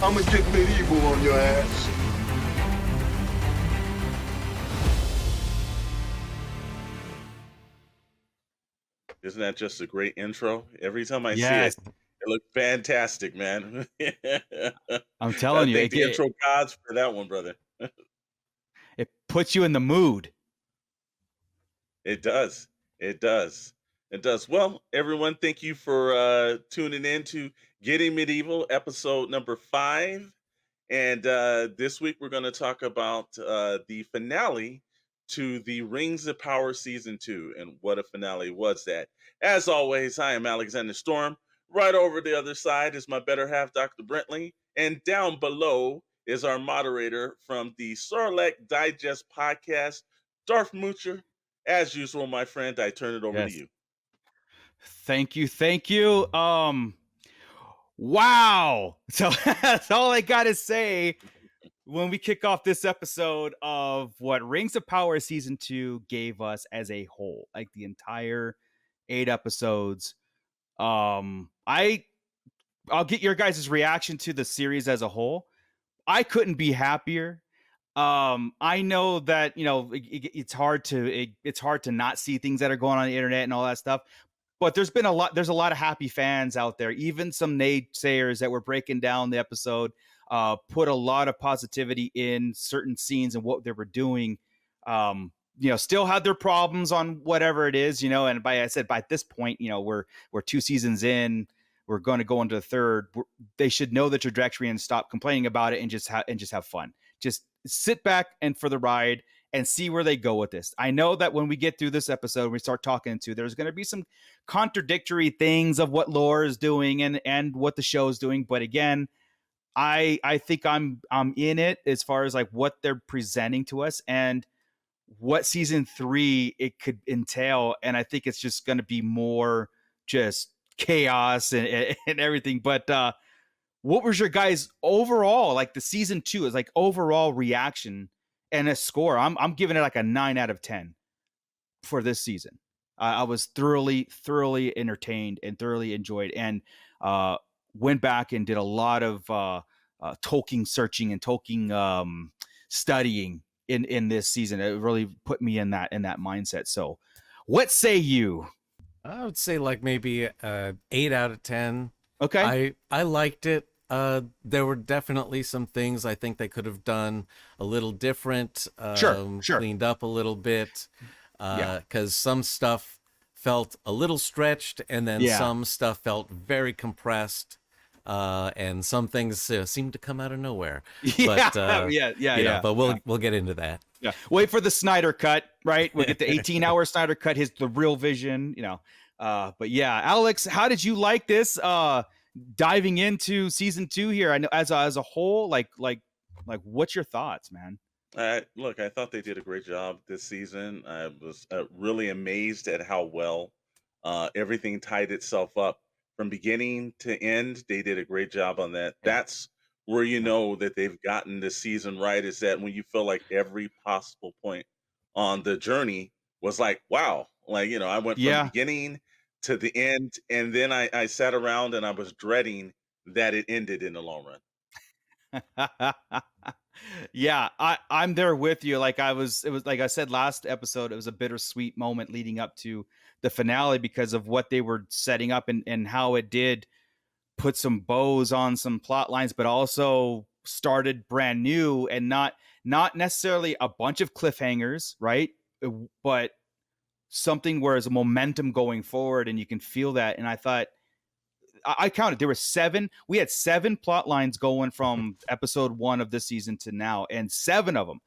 I'ma get medieval on your ass. Isn't that just a great intro? Every time I see Yes, it, it looks fantastic, man. I'm Gotta telling you, thank the intro gods for that one, brother. it puts you in the mood. It does. It does. It does. Well, everyone, thank you for tuning in to Getting Medieval, episode number 5. And this week we're going to talk about the finale to the Rings of Power Season 2. And what a finale was that. As always, I am Alexander Storm. Right over the other side is my better half, Dr. Brantley. And down below is our moderator from the Sarlacc Digest podcast, Darth Moocher. As usual, my friend, I turn it over to Yes. you. Thank you. Thank you. Wow. So that's all I got to say when we kick off this episode of what Rings of Power Season 2 gave us as a whole, like the entire 8 episodes. I'll get your guys' reaction to the series as a whole. I couldn't be happier. I know that it's hard to not see things that are going on the internet and all that stuff, but there's a lot of happy fans out there. Even some naysayers that were breaking down the episode put a lot of positivity in certain scenes and what they were doing. Still had their problems on whatever it is, and by this point, we're 2 seasons in. We're going to go into the third. They should know the trajectory and stop complaining about it and just have fun. Just sit back and for the ride and see where they go with this. I know that when we get through this episode, we start talking there's going to be some contradictory things of what lore is doing and what the show is doing. But again, I think I'm in it as far as like what they're presenting to us and what season 3 it could entail. And I think it's just going to be more just chaos and everything. But what was your guys' overall, like the season 2 is like overall reaction and a score? I'm giving it like a 9 out of 10 for this season. I was thoroughly entertained and thoroughly enjoyed, and went back and did a lot of Tolkien searching and Tolkien studying in this season. It really put me in that mindset. So, what say you? I would say like maybe 8 out of 10. Okay. I liked it. There were definitely some things I think they could have done a little different. Sure. Cleaned up a little bit. Because some stuff felt a little stretched, and then some stuff felt very compressed. And some things seemed to come out of nowhere. But, But we'll get into that. Yeah. Wait for the Snyder cut, right? We'll get the 18-hour Snyder cut, the real vision, But yeah, Alex, how did you like this? Diving into season 2 here, I know as a whole, like what's your thoughts, man? Look, I thought they did a great job this season. I was really amazed at how well everything tied itself up from beginning to end. They did a great job on that. That's where you know that they've gotten this season right, is that when you feel like every possible point on the journey was like, wow, like, I went from the beginning to the end, and then I sat around and I was dreading that it ended in the long run. Yeah, I'm there with you. It was like I said last episode, it was a bittersweet moment leading up to the finale because of what they were setting up and how it did put some bows on some plot lines, but also started brand new and not necessarily a bunch of cliffhangers, right? But something where there's a momentum going forward and you can feel that. And I thought, I counted, there were 7. We had 7 plot lines going from episode 1 of this season to now, and 7 of them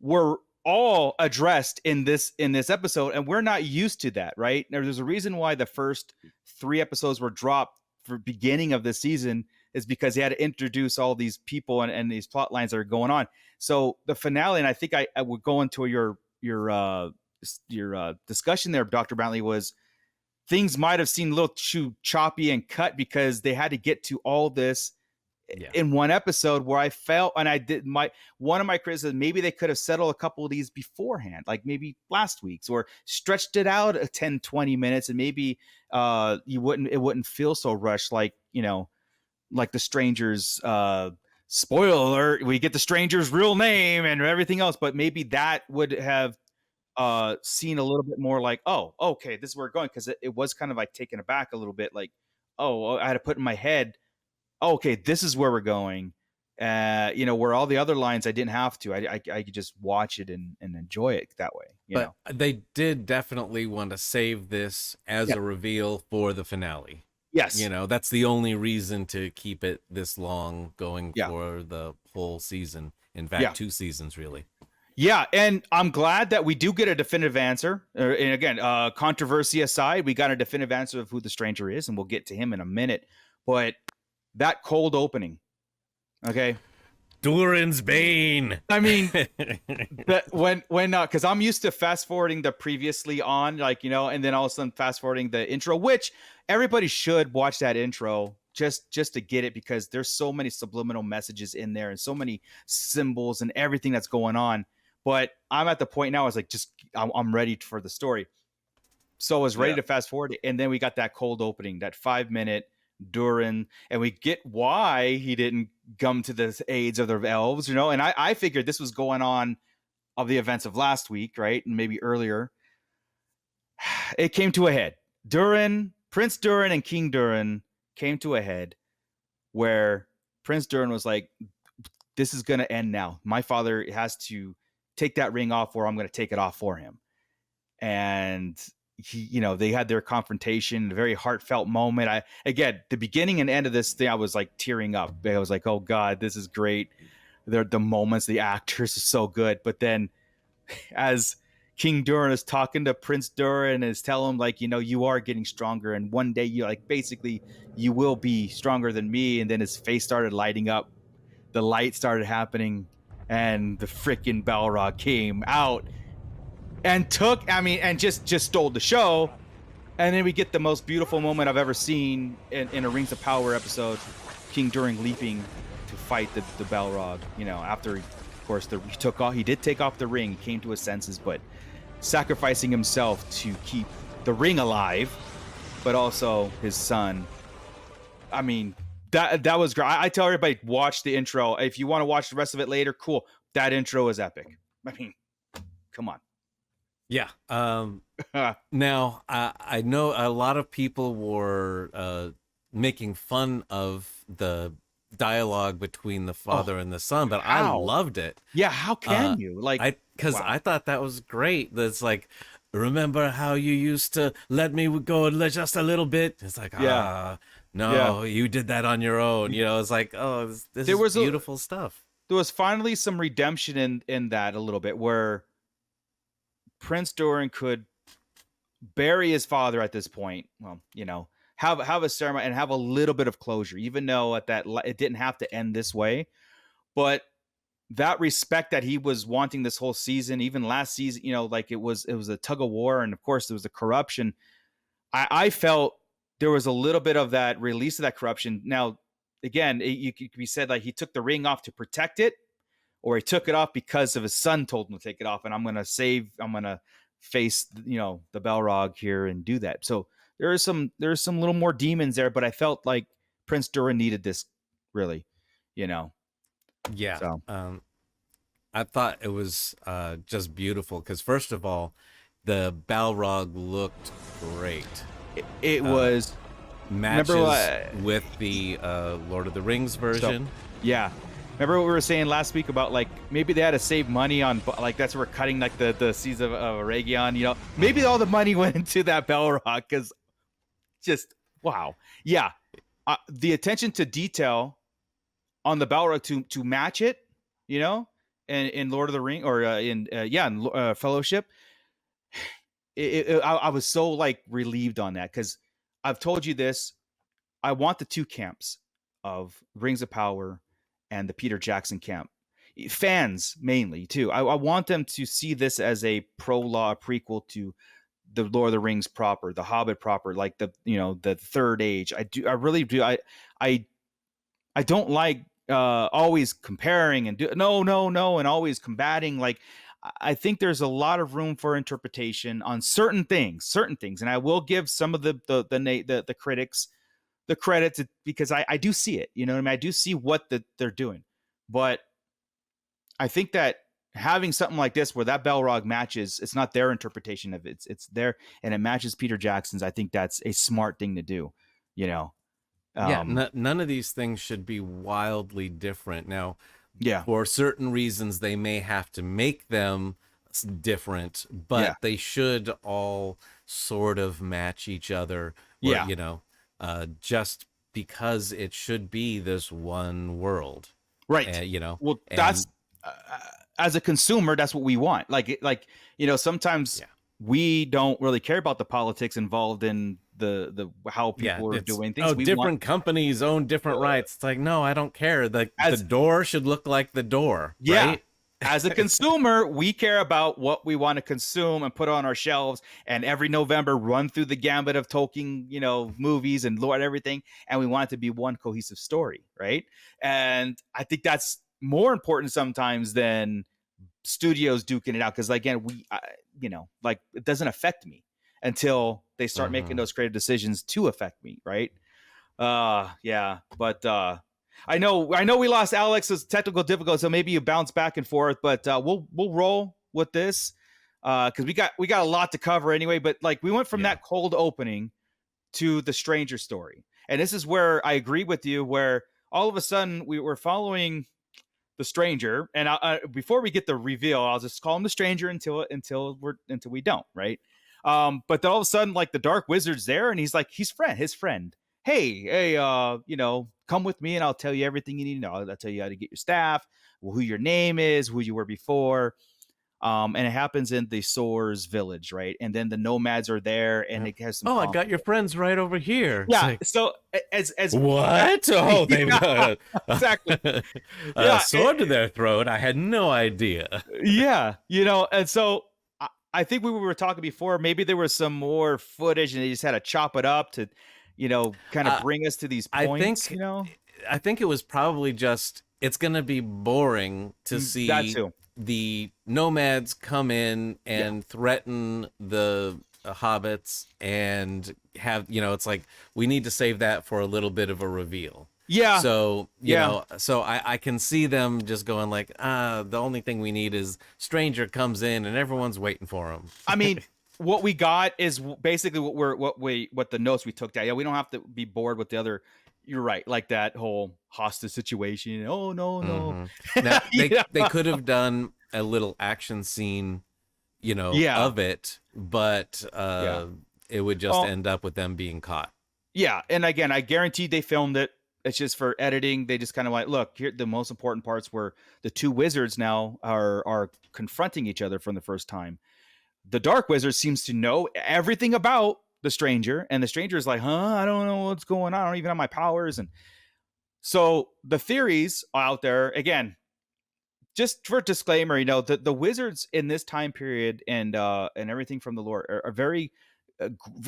were all addressed in this episode, and we're not used to that, right? There's a reason why the first 3 episodes were dropped for beginning of this season, is because they had to introduce all these people and these plot lines that are going on. So the finale, and I think I would go into your discussion there, Dr. Brantley, was things might have seemed a little too choppy and cut because they had to get to all this in one episode, where I felt, and I did one of my criticisms, maybe they could have settled a couple of these beforehand, like maybe last week's, or stretched it out 10, 20 minutes, and maybe it wouldn't feel so rushed, like the Strangers spoiler alert, we get the stranger's real name and everything else, but maybe that would have seen a little bit more like, oh, okay, this is where we're going, because it was kind of like taken aback a little bit, like, oh, I had to put in my head, oh, okay, this is where we're going. Where all the other lines I didn't have to. I could just watch it and enjoy it that way. But they did definitely want to save this as a reveal for the finale. Yes. That's the only reason to keep it this long going for the whole season. In fact, 2 seasons, really. Yeah, and I'm glad that we do get a definitive answer. And again, controversy aside, we got a definitive answer of who the stranger is, and we'll get to him in a minute. But that cold opening, okay? Durin's Bane. I mean, when because I'm used to fast forwarding the previously on, and then all of a sudden fast forwarding the intro, which everybody should watch that intro just to get it, because there's so many subliminal messages in there and so many symbols and everything that's going on. But I'm at the point now, I was like, I'm ready for the story. So I was ready to fast forward it. And then we got that cold opening, that 5-minute Durin, and we get why he didn't come to the aids of the elves, and I figured this was going on of the events of last week, right? And maybe earlier. It came to a head. Prince Durin and King Durin came to a head where Prince Durin was like, this is going to end now. My father has to take that ring off, or I'm going to take it off for him. And he, they had their confrontation, a very heartfelt moment. Again, the beginning and end of this thing, I was like tearing up. I was like, oh God, this is great. The moments, the actors are so good. But then as King Durin is talking to Prince Durin, is telling him, like, you are getting stronger, and one day you will be stronger than me. And then his face started lighting up. The light started happening, and the freaking Balrog came out and just stole the show. And then we get the most beautiful moment I've ever seen in a Rings of Power episode, King Durin leaping to fight the Balrog, after, of course, he did take off the ring, came to his senses, but sacrificing himself to keep the ring alive, but also his son. I mean, that was great. I tell everybody, watch the intro. If you want to watch the rest of it later, cool. That intro is epic. I mean, come on. Yeah. Now, I know a lot of people were making fun of the dialogue between the father and the son, but I loved it. Yeah, how can you? I thought that was great. That's like, remember how you used to let me go just a little bit? It's like, no, you did that on your own. It's like, oh, this is beautiful stuff. There was finally some redemption in that a little bit, where Prince Durin could bury his father at this point. Well, have a ceremony and have a little bit of closure, even though it didn't have to end this way. But that respect that he was wanting this whole season, even last season, it was a tug of war, and of course there was the corruption. I felt there was a little bit of that release of that corruption. Now, again, you could be said like he took the ring off to protect it, or he took it off because of his son told him to take it off, and I'm going to face, the Balrog here and do that. So there's some little more demons there, but I felt like Prince Durin needed this, really, Yeah. So. I thought it was just beautiful, because first of all, the Balrog looked great. It was matches with the Lord of the Rings version. Yeah. Remember what we were saying last week about, like, maybe they had to save money on, like, that's where we're cutting, like, the seas of Aragon, maybe all the money went into that Balrog, because just, wow. Yeah. The attention to detail on the Balrog to match it, in Lord of the Ring, or in Fellowship, I was so, like, relieved on that, because I've told you this, I want the two camps of Rings of Power and the Peter Jackson camp, fans mainly too. I want them to see this as a prologue, prequel to the Lord of the Rings proper, the Hobbit proper, like the Third Age. I really do. I don't like always comparing and and always combating. Like, I think there's a lot of room for interpretation on certain things, and I will give some of the critics the credit because I do see it. I do see what they're doing. But I think that having something like this where that Balrog matches, it's not their interpretation of it. It's their, and it matches Peter Jackson's. I think that's a smart thing to do, you know? None of these things should be wildly different. Now, Yeah. for certain reasons, they may have to make them different, but they should all sort of match each other. Where, you know, just because it should be this one world. Right. You know, well, that's as a consumer, that's what we want. Like, you know, sometimes we don't really care about the politics involved in the how people are doing things. Different companies own different rights. It's like, no, I don't care. The door should look like the door. Right? As a consumer, we care about what we want to consume and put on our shelves, and every November run through the gambit of Tolkien, you know, movies and Lord everything, and we want it to be one cohesive story, right? And I think that's more important sometimes than studios duking it out, because again, you know, like, it doesn't affect me until they start making those creative decisions to affect me, right? But I know we lost Alex's technical difficulties, so maybe you bounce back and forth, but we'll roll with this because we got a lot to cover anyway. But like, we went from that cold opening to the stranger story, and this is where I agree with you, where all of a sudden we were following the stranger, and before we get the reveal, I'll just call him the stranger until we don't, right? But then all of a sudden, like, the Dark Wizard's there, and he's like, his friend. Hey, you know, come with me and I'll tell you everything you need to know. I'll tell you how to get your staff, who your name is, who you were before. And it happens in the Soars village, right? And then the nomads are there, and it has some. I got your friends right over here. Yeah. Like, so as what? Oh, they've got exactly sword to their throat. I had no idea. Yeah, you know, and so I think we were talking before. Maybe there was some more footage, and they just had to chop it up to, you know, kind of bring us to these points. I think it was probably just, it's going to be boring to see that too. The nomads come in and threaten the hobbits and have, you know, it's like, we need to save that for a little bit of a reveal. Yeah. So, you know, so I can see them just going like, the only thing we need is stranger comes in and everyone's waiting for him. I mean, what we got is basically what the notes we took down. Yeah, we don't have to be bored with the other. You're right, like that whole hostage situation. Oh no. Now, they could have done a little action scene, you know, of it, but it would just end up with them being caught. Yeah, and again, I guarantee they filmed it. It's just for editing. They just kind of like, look, here the most important parts where the two wizards now are confronting each other for the first time. The Dark Wizard seems to know everything about the stranger, and the stranger is like, I don't know what's going on. I don't even have my powers. And so the theories out there, again, just for disclaimer, you know, the wizards in this time period and everything from the lore are very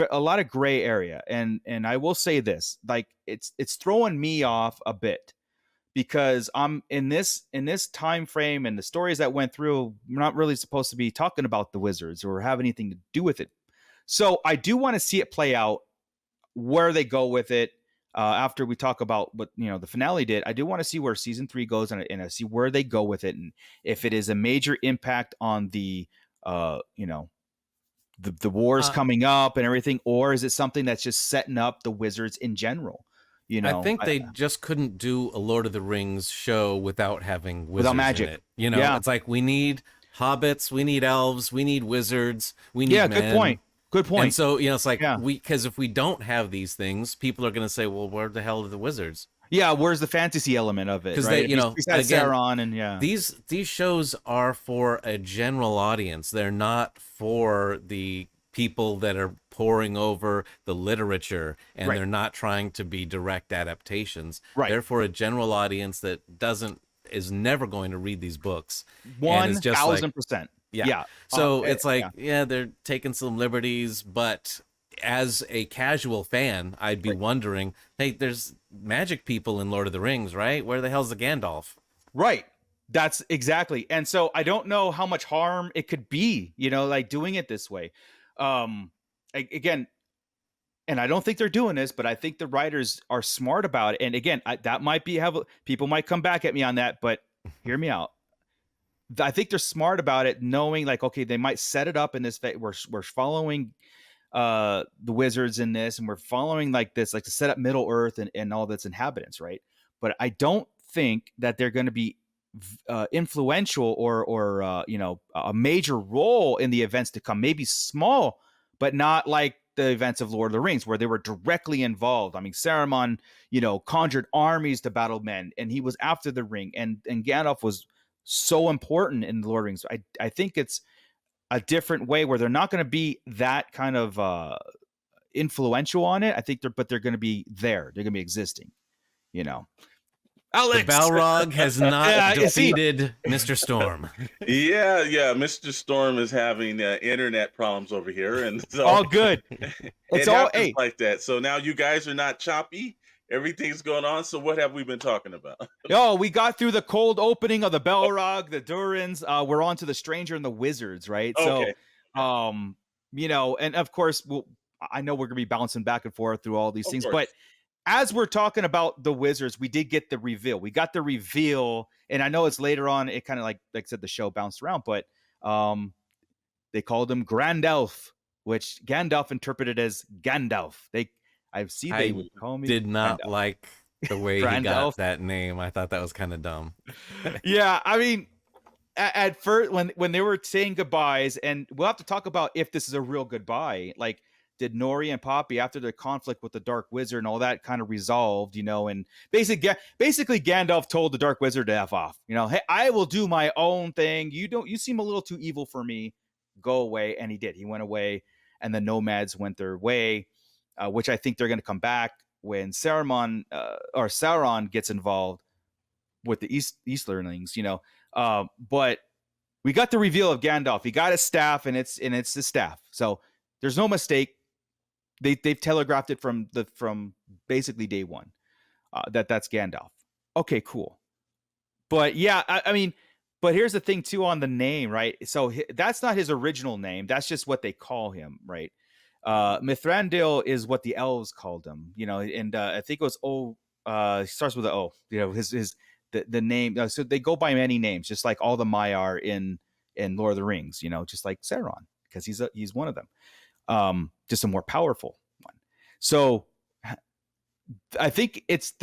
a lot of gray area. And I will say this, like, it's throwing me off a bit, because I'm in this time frame, and the stories that went through, we're not really supposed to be talking about the wizards or have anything to do with it. So I do want to see it play out, where they go with it. After we talk about what, you know, the finale did, I do want to see where season 3 goes, and I see where they go with it, and if it is a major impact on the you know, the wars coming up and everything, or is it something that's just setting up the wizards in general? You know, I think they just couldn't do a Lord of the Rings show without having wizards without magic in it. You know, it's like, we need hobbits, we need elves, we need wizards, we need men. Good point. And so, you know, it's like, because if we don't have these things, people are going to say, well, where the hell are the wizards? Yeah, where's the fantasy element of it? Because right? they, you know, again, Sauron and these shows are for a general audience. They're not for the people that are poring over the literature, and they're not trying to be direct adaptations. They're for a general audience that is never going to read these books. 1,000%. Yeah. So it's like, they're taking some liberties, but as a casual fan, I'd be wondering, hey, there's magic people in Lord of the Rings, right? Where the hell's the Gandalf? Right. That's exactly. And so I don't know how much harm it could be, you know, like, doing it this way. Again, and I don't think they're doing this, but I think the writers are smart about it. And again, that might be people might come back at me on that, but Hear me out. I think they're smart about it, knowing like, okay, they might set it up in this. We're following the wizards in this, and we're following like this, like to set up Middle Earth and all that's inhabitants, right? But I don't think that they're going to be influential or a major role in the events to come. Maybe small, but not like the events of Lord of the Rings, where they were directly involved. I mean, Saruman, conjured armies to battle men, and he was after the ring, and Gandalf was so important in the Lord of the Rings. I think it's a different way where they're not going to be that kind of influential on it. I think they're going to be there. They're going to be existing, Alex. The Balrog has not see, defeated Mr. Storm. Yeah. Mr. Storm is having internet problems over here, and so all good. It's all happens like that. So now you guys are not choppy. Everything's going on. So what have we been talking about? Oh, we got through the cold opening of the Balrog, the Durins. We're on to the Stranger and the Wizards, right? Okay. So, and of course, I know we're gonna be bouncing back and forth through all these things, course. but as we're talking about the Wizards, we did get the reveal. We got the reveal, and I know it's later on. It kind of like I said, the show bounced around, but they called him Grandalf, which Gandalf interpreted as Gandalf. They would call me. Did not Gandalf. like the way he got that name. I thought that was kind of dumb. Yeah, I mean, at first when they were saying goodbyes, and we'll have to talk about if this is a real goodbye. Like, did Nori and Poppy, after their conflict with the Dark Wizard and all that, kind of resolved? And basically Gandalf told the Dark Wizard to F off. Hey, I will do my own thing. You seem a little too evil for me. Go away. And he did. He went away, and the nomads went their way, which I think they're going to come back when Sauron gets involved with the Easterlings. But we got the reveal of Gandalf. He got his staff, and it's the staff. So there's no mistake. They've telegraphed it from basically day one that's Gandalf. Okay, cool. But yeah, I mean, but here's the thing too on the name, right? So that's not his original name. That's just what they call him, right? Mithrandil is what the elves called him, and I think it was he starts with an O. The name. So they go by many names, just like all the Maiar in Lord of the Rings, just like Sauron, because he's one of them. Just a more powerful one. So I think it's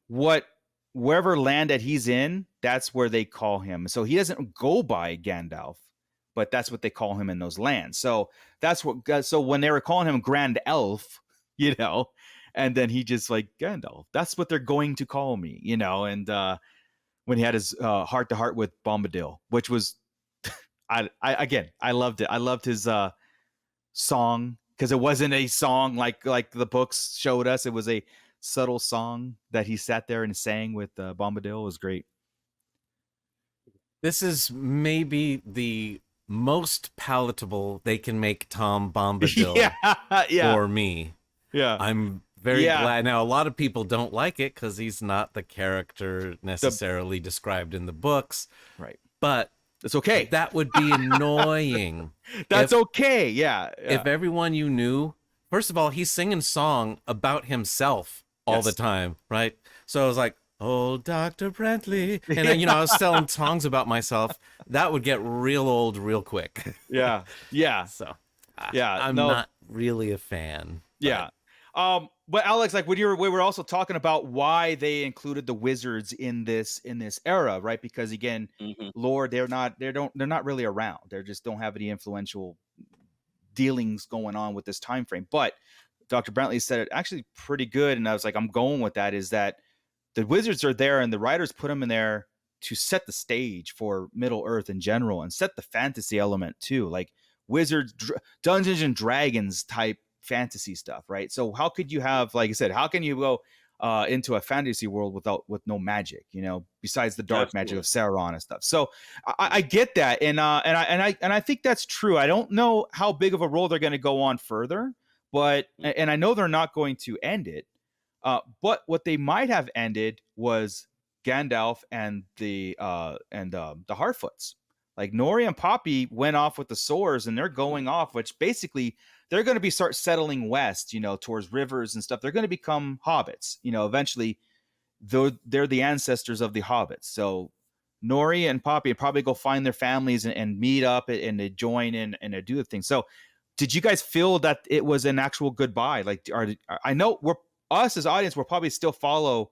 wherever land that he's in, that's where they call him. So he doesn't go by Gandalf, but that's what they call him in those lands. So so when they were calling him Grand Elf, and then he just like Gandalf, that's what they're going to call me, and when he had his heart to heart with Bombadil, which was, I loved it. I loved his song, because it wasn't a song like the books showed us. It was a subtle song that he sat there and sang with Bombadil. It was great. This is maybe the most palatable they can make Tom Bombadil for me. Yeah. I'm very glad. Now, a lot of people don't like it because he's not the character necessarily described in the books. Right. But it's okay. That would be annoying. That's okay. Yeah. If everyone you knew, first of all, he's singing song about himself all the time, right? So I was like, oh, Dr. Brantley. And I was telling songs about myself. That would get real old real quick. Yeah. Yeah. So, I'm not really a fan. Yeah. But Alex, like we were also talking about why they included the wizards in this era, right? Because again, Lord, they're not really around. They just don't have any influential dealings going on with this time frame. But Dr. Brantley said it actually pretty good, and I was like, I'm going with that. Is that the wizards are there, and the writers put them in there to set the stage for Middle Earth in general, and set the fantasy element too, like wizards, Dungeons and Dragons type fantasy stuff, right? So how could you have, like I said, how can you go into a fantasy world with no magic, besides the dark magic of Sauron and stuff? So I get that, and I think that's true. I don't know how big of a role they're going to go on further, but and I know they're not going to end it. But what they might have ended was Gandalf and the Harfoots. Like Nori and Poppy went off with the swords, and they're going off, which basically they're going to start settling west, towards rivers and stuff. They're going to become hobbits, eventually. Though they're the ancestors of the hobbits. So Nori and Poppy probably go find their families and meet up and to join in and to do the thing. So did you guys feel that it was an actual goodbye? Like, I know us as audience, we'll probably still follow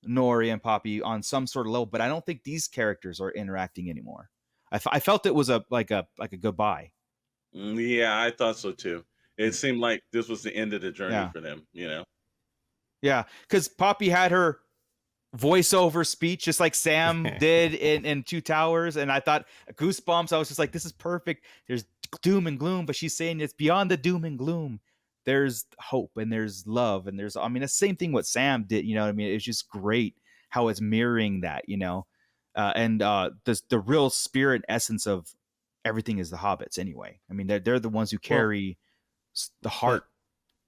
Nori and Poppy on some sort of level, but I don't think these characters are interacting anymore. I felt it was like a goodbye. Yeah, I thought so too. It seemed like this was the end of the journey Yeah. for them, you know? Yeah, because Poppy had her voiceover speech just like Sam did in Two Towers, and I thought Goosebumps, I was just like, this is perfect. There's doom and gloom, but she's saying it's beyond the doom and gloom. There's hope and there's love, and there's, I mean, the same thing what Sam did, you know what I mean? It's just great how it's mirroring that, you know? And the real spirit essence of everything is the hobbits anyway. I mean, they're the ones who carry the heart.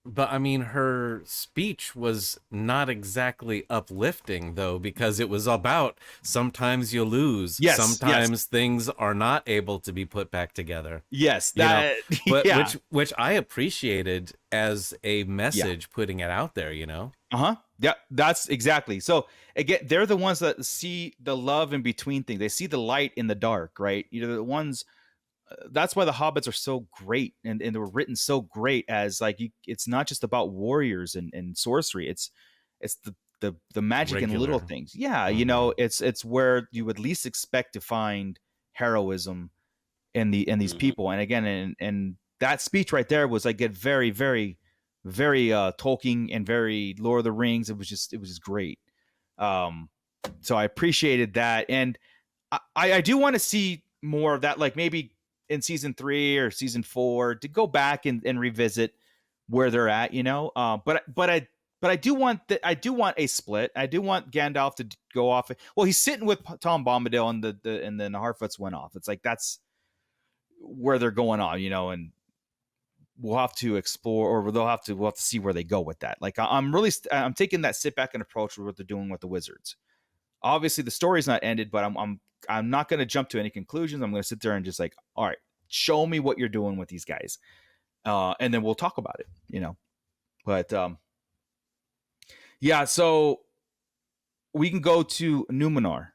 But I mean, her speech was not exactly uplifting, though, because it was about sometimes you lose. Yes, sometimes things are not able to be put back together. Yes, that, but yeah. which I appreciated as a message, putting it out there, you know? Yeah, that's exactly. So again, they're the ones that see the love in between things. They see the light in the dark, right? You know, the ones. That's why the hobbits are so great, and they were written so great as like it's not just about warriors and sorcery. It's the magic in little things. Yeah, you know, it's where you would least expect to find heroism in these people. And again, and that speech right there was like very very very Tolkien and very Lord of the Rings. It was just great. So I appreciated that, and I do want to see more of that, like maybe in season 3 or season 4 to go back and revisit where they're at, you know. But I do want a split. I do want Gandalf to go off. Well, he's sitting with Tom Bombadil, and then the Harfoots went off. It's like that's where they're going on, you know, and we'll have to explore, or we'll have to see where they go with that. Like I'm taking that sit back and approach with what they're doing with the wizards. Obviously, the story's not ended, but I'm not going to jump to any conclusions. I'm going to sit there and just like, all right, show me what you're doing with these guys, and then we'll talk about it, you know. But yeah, so we can go to Numenor.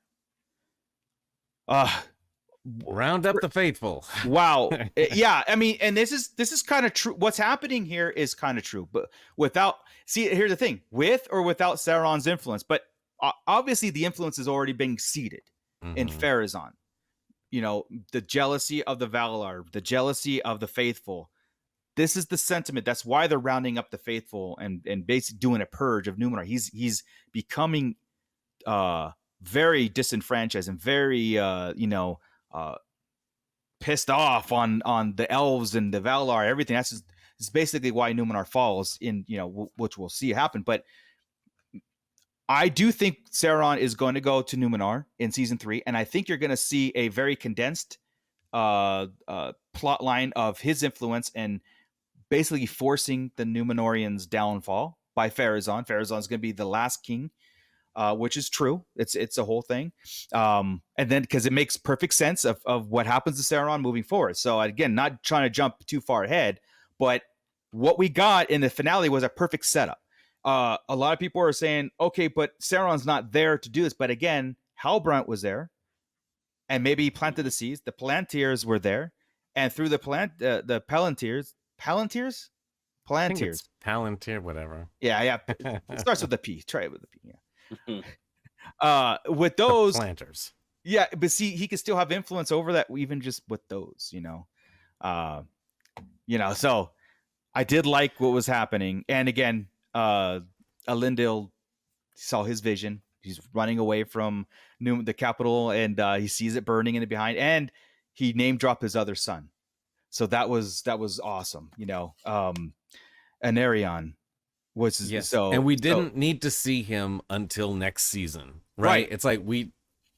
Round up the faithful. Wow. Yeah, I mean, and this is kind of true. What's happening here is kind of true, but here's the thing, with or without Sauron's influence, but obviously the influence is already being seeded in Pharazôn. You know, the jealousy of the Valar, the jealousy of the faithful. This is the sentiment. That's why they're rounding up the faithful and basically doing a purge of Numenor. He's becoming very disenfranchised and very pissed off on the elves and the Valar, everything. That's basically why Numenor falls in, you know, which we'll see happen. But I do think Sauron is going to go to Numenor in season 3, and I think you're going to see a very condensed plot line of his influence and basically forcing the Numenorians' downfall by Pharazôn. Pharazon's going to be the last king, which is true. It's a whole thing, and then because it makes perfect sense of what happens to Sauron moving forward. So again, not trying to jump too far ahead, but what we got in the finale was a perfect setup. A lot of people are saying, okay, but Sauron's not there to do this. But again, Halbrand was there, and maybe he planted the seeds. The Palantirs were there, and through the Palantirs, Palantir, whatever. Yeah. It starts with a P. Try it with a P. Yeah. With those planters. Yeah, but see, he could still have influence over that, even just with those, you know. So I did like what was happening, and again. Elendil saw his vision. He's running away from the capital, and he sees it burning in the behind, and he name dropped his other son. So that was awesome, you know. Anarion was and we didn't need to see him until next season, right? It's like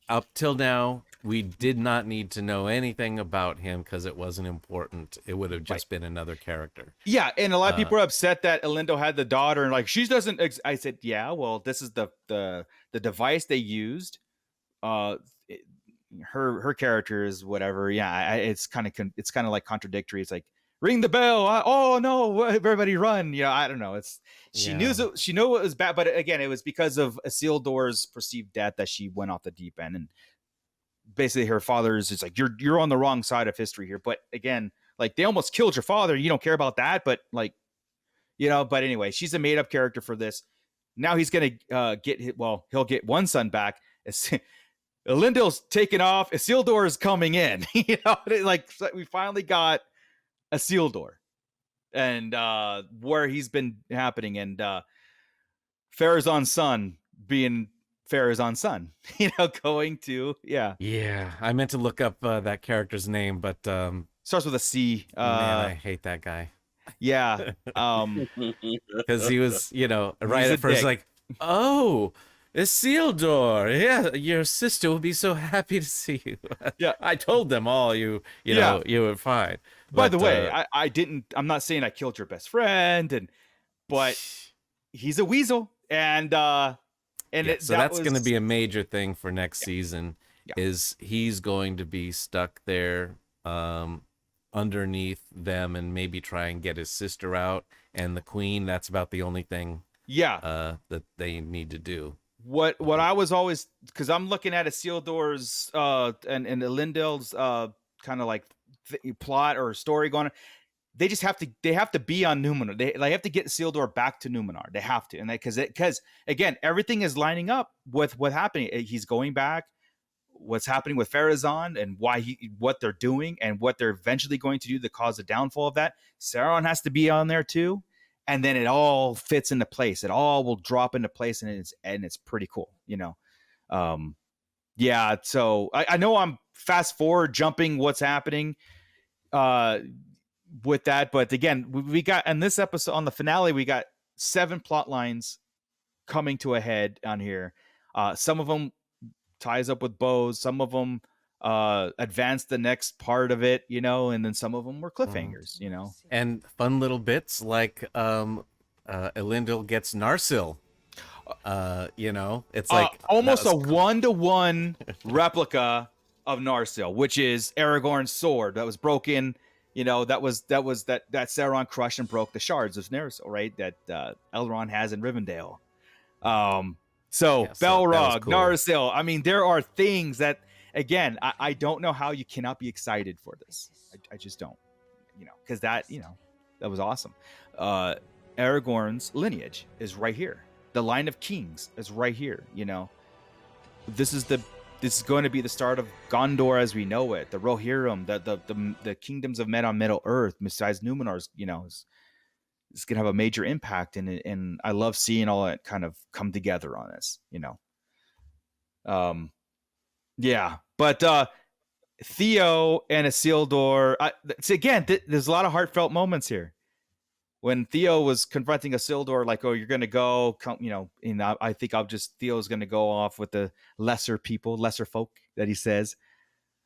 up till now we did not need to know anything about him because it wasn't important. It would have just been another character. Yeah, and a lot of people are upset that Elendil had the daughter, and like she doesn't. I said, yeah, well, this is the device they used. Her character is whatever. Yeah, it's kind of like contradictory. It's like ring the bell. Oh no, everybody run. You know, I don't know. She knew it was bad, but again, it was because of Isildur's perceived death that she went off the deep end. And basically her father's, it's like, you're on the wrong side of history here. But again, like, they almost killed your father. You don't care about that, but like, but anyway, she's a made up character for this. Now he's going to he'll get one son back. Elendil's taken off. Isildur is coming in. Like, we finally got Isildur and where he's been happening, and Pharazôn's son being Pharazôn's son, going to, Yeah, I meant to look up that character's name, but starts with a C. man, I hate that guy. Yeah. Because he was, right He's a at first dick. like, oh, Isildur, yeah, your sister will be so happy to see you. Yeah. I told them all you were fine. By But, the way, I'm not saying I killed your best friend, but he's a weasel, and so that's going to be a major thing for next season. Yeah. Is he's going to be stuck there underneath them and maybe try and get his sister out and the queen. That's about the only thing that they need to do. What I was always, because I'm looking at Isildur's and Elendil's kind of like plot or story going on. They just have to be on Numenor. They have to get Isildur back to Numenor. They have to, and because again, everything is lining up with what's happening. He's going back. What's happening with Pharazôn and what they're doing and what they're eventually going to do to cause the downfall of that. Sauron has to be on there too, and then it all fits into place. It all will drop into place, and it's pretty cool, So I know I'm fast forward jumping what's happening with that, but again, we got in this episode on the finale, we got 7 plot lines coming to a head on here. Some of them ties up with bows, some of them advance the next part of it, and then some of them were cliffhangers, and fun little bits like Elendil gets Narsil. It's like almost a 1-to-1 replica of Narsil, which is Aragorn's sword that was broken. That Sauron crushed and broke the shards of Narsil, right? That Elrond has in Rivendell. Balrog, cool. Narsil. I mean, there are things that, again, I don't know how you cannot be excited for this. I just don't, because that was awesome. Aragorn's lineage is right here. The line of kings is right here. This is going to be the start of Gondor as we know it. The Rohirrim, the kingdoms of men on Middle Earth, besides Numenor's, it's going to have a major impact. And I love seeing all that kind of come together on this, But Theo and Isildur, again, there's a lot of heartfelt moments here. When Theo was confronting Isildur, like, oh, you're going to go, I think Theo's going to go off with the lesser folk that he says.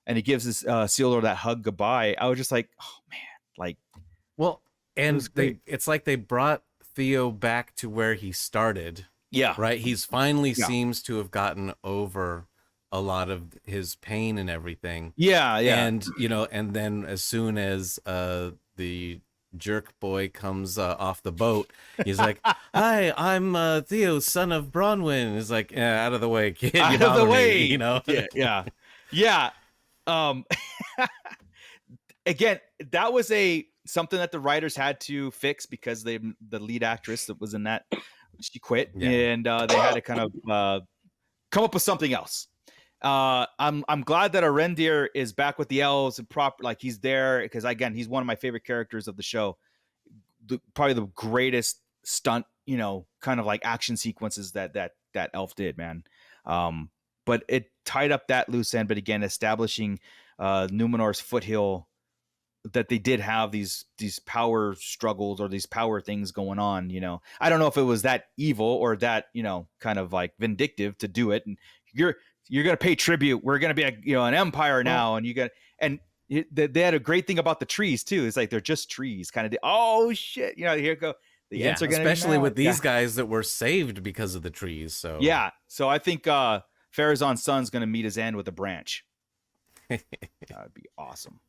And he gives Isildur that hug goodbye. I was just like, oh man, like, well, and it's like they brought Theo back to where he started. Yeah. Right. He's finally seems to have gotten over a lot of his pain and everything. Yeah. Yeah. And, and then as soon as the jerk boy comes off the boat, he's like, hi, I'm Theo, son of Bronwyn. He's like, out of the way, kid. Out of the way. Yeah. Again, that was something that the writers had to fix because the lead actress that was in that, she quit, and they had to kind of come up with something else. I'm glad that Arendir is back with the elves and like he's there, because again, he's one of my favorite characters of the show. Probably the greatest stunt, kind of like action sequences that elf did, man. But it tied up that loose end. But again, establishing Numenor's foothill, that they did have these power struggles or these power things going on. I don't know if it was that evil or that kind of like vindictive to do it. And you're going to pay tribute. We're going to be an empire now. And they had a great thing about the trees too. It's like, they're just trees kind of. Oh shit. Here go. The ants are going to, especially with these guys that were saved because of the trees. So yeah. So I think Pharazôn's son's going to meet his end with a branch. That would be awesome.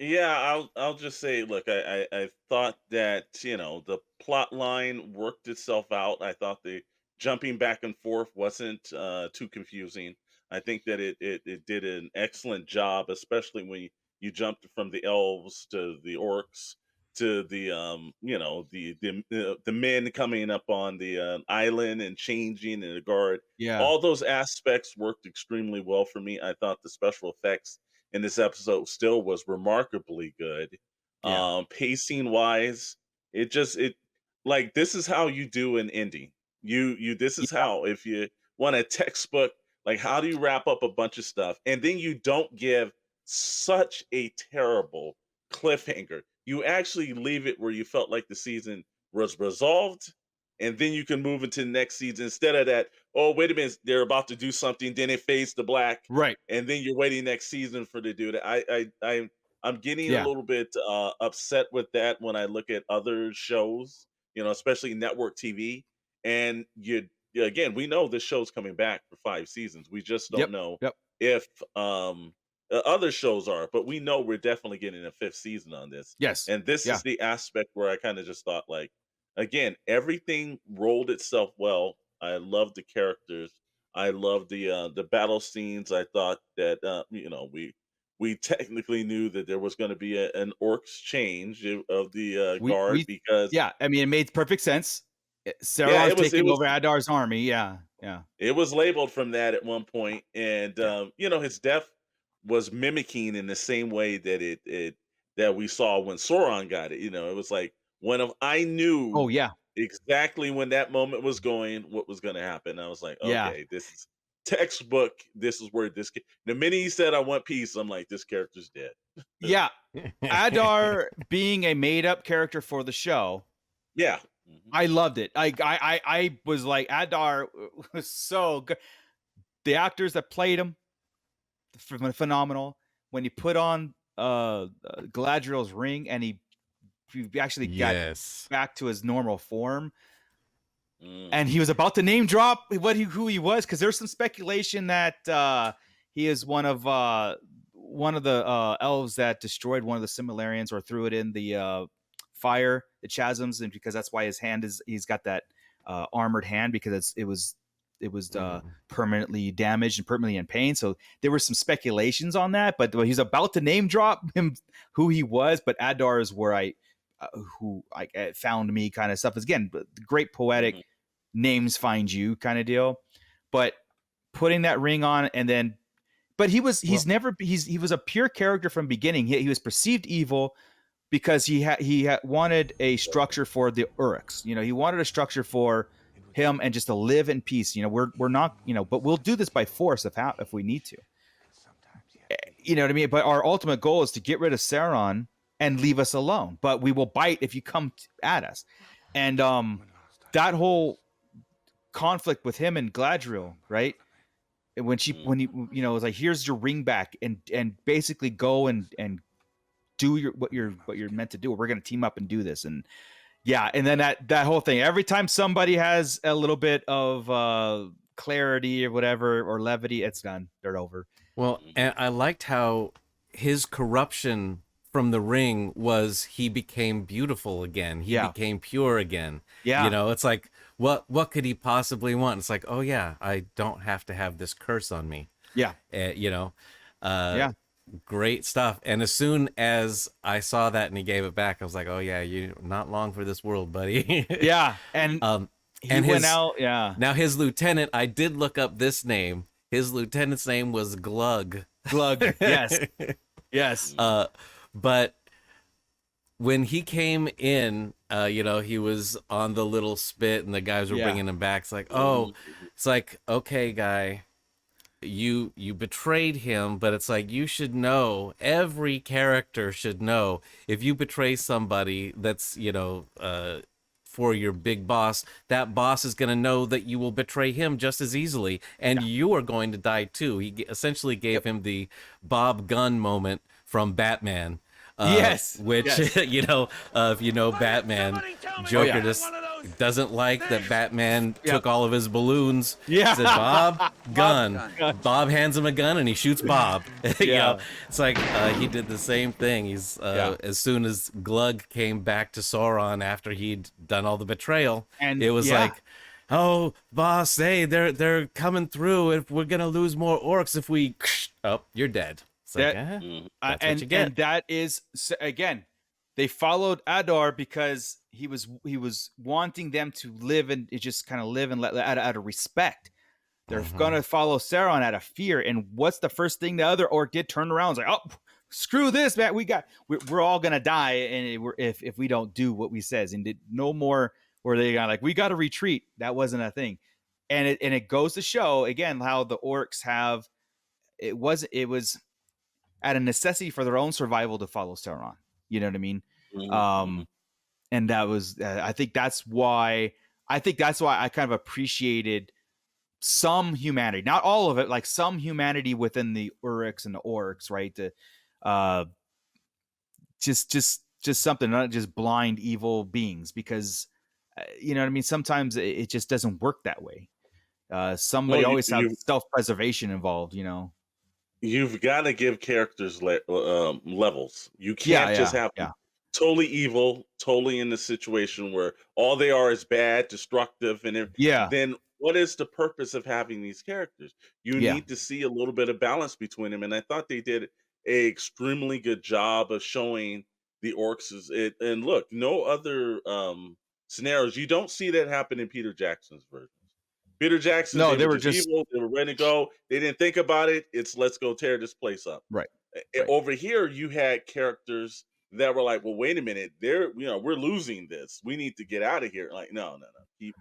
Yeah, I'll just say, look, I thought that, the plot line worked itself out. I thought the jumping back and forth wasn't too confusing. I think that it did an excellent job, especially when you jumped from the elves to the orcs to the the men coming up on the island and changing and the guard. Yeah. All those aspects worked extremely well for me. I thought the special effects in this episode still was remarkably good. Yeah. Pacing wise, it like this is how you do an indie. You this is how, if you want a textbook, like how do you wrap up a bunch of stuff and then you don't give such a terrible cliffhanger. You actually leave it where you felt like the season was resolved, and then you can move into the next season instead of that. Oh, wait a minute, they're about to do something, then it fades to black, Right. and then you're waiting next season for to do that. I'm getting a Yeah. little bit upset with that when I look at other shows, especially network TV. And again, we know this show's coming back for 5 seasons. We just don't Yep. know Yep. if other shows are, but we know we're definitely getting a 5th season on this. Yes. And this Yeah. is the aspect where I kind of just thought, like, again, everything rolled itself well. I love the characters. I love the battle scenes. I thought that we technically knew that there was going to be an orcs change of the guard, We because yeah. I mean, it made perfect sense. yeah, Sauron's taking over Adar's army. Yeah. Yeah. it was labeled from that at one point, and Yeah. his death was mimicking in the same way that it that we saw when Sauron got it. It was like I knew Oh yeah. exactly when that moment was going, what was going to happen. I was like, Yeah. okay, this is textbook. This is where this. The minute he said, "I want peace," I'm like, this character's dead. Yeah. Adar being a made up character for the show. Yeah. I loved it. I was like, Adar was so good. The actors that played him, phenomenal. When he put on Galadriel's ring and he actually got back to his normal form, and he was about to name drop who he was, because there's some speculation that he is one of the elves that destroyed one of the Silmarillions or threw it in the fire, the chasms, and because that's why he's got that armored hand, because it was permanently damaged and permanently in pain. So there were some speculations on that, but he's about to name drop him who he was. But Adar is where I found me kind of stuff. Again, great poetic names find you kind of deal. But putting that ring on, and then, but he was a pure character from beginning. He was perceived evil because he wanted a structure for the Uruks. He wanted a structure for him and just to live in peace. We're not, but we'll do this by force if we need to. You know what I mean? But our ultimate goal is to get rid of Sauron and leave us alone. But we will bite if you come at us. And that whole conflict with him and Galadriel, right? When he was like, here's your ring back, and basically go and do what you're meant to do. We're going to team up and do this. And yeah. And then that whole thing, every time somebody has a little bit of clarity or whatever, or levity, it's done. They're over. Well, and I liked how his corruption from the ring was he became beautiful again. He became pure again. Yeah. It's like, what could he possibly want? It's like, oh yeah, I don't have to have this curse on me. Yeah. Yeah. Great stuff. And as soon as I saw that and he gave it back, I was like, oh yeah, you're not long for this world, buddy. Yeah. And he went out. Yeah. Now his lieutenant, I did look up this name. His lieutenant's name was Glug. Glug. Yes. Yes. But when he came in, he was on the little spit and the guys were bringing him back. It's like, okay, guy, you betrayed him, but it's like, you should know, every character should know, if you betray somebody that's, for your big boss, that boss is going to know that you will betray him just as easily, and you are going to die too. He essentially gave him the Bob Gunn moment from Batman. Which, if you know Batman, Joker just doesn't like that Batman took all of his balloons. Yeah. Said, Bob, gun. Bob hands him a gun and he shoots Bob. It's like he did the same thing. He's as soon as Glug came back to Sauron after he'd done all the betrayal, and it was like, oh, boss, hey, they're coming through. If we're gonna lose more orcs if we, oh, you're dead. It's like, That that's what you get. and that is again, they followed Adar because he was wanting them to live and just kind of live and out of respect. They're gonna follow Sauron out of fear. And what's the first thing the other orc did? Turn around, was like, oh, screw this, man. We're all gonna die, and if we don't do what we says, and did no more. Where they got like, we got to retreat. That wasn't a thing, and it goes to show again how the orcs have. It was at a necessity for their own survival to follow Sauron. You know what I mean? And that was, I think that's why I kind of appreciated some humanity, not all of it, like some humanity within the Uruks and the Orcs, right? Just something, not just blind evil beings, because you know what I mean? Sometimes it just doesn't work that way. Somebody always has self-preservation involved, you know? You've got to give characters levels. You can't just have them totally evil, totally in the situation where all they are is bad, destructive, and then what is the purpose of having these characters? You need to see a little bit of balance between them, and I thought they did a extremely good job of showing the orcs as it. And look, no other scenarios. You don't see that happen in Peter Jackson's version. Peter Jackson, no, they were just evil. They were ready to go. They didn't think about it. It's let's go tear this place up. Right. Over here, you had characters that were like, well, wait a minute. We're losing this. We need to get out of here. Like, no. Keep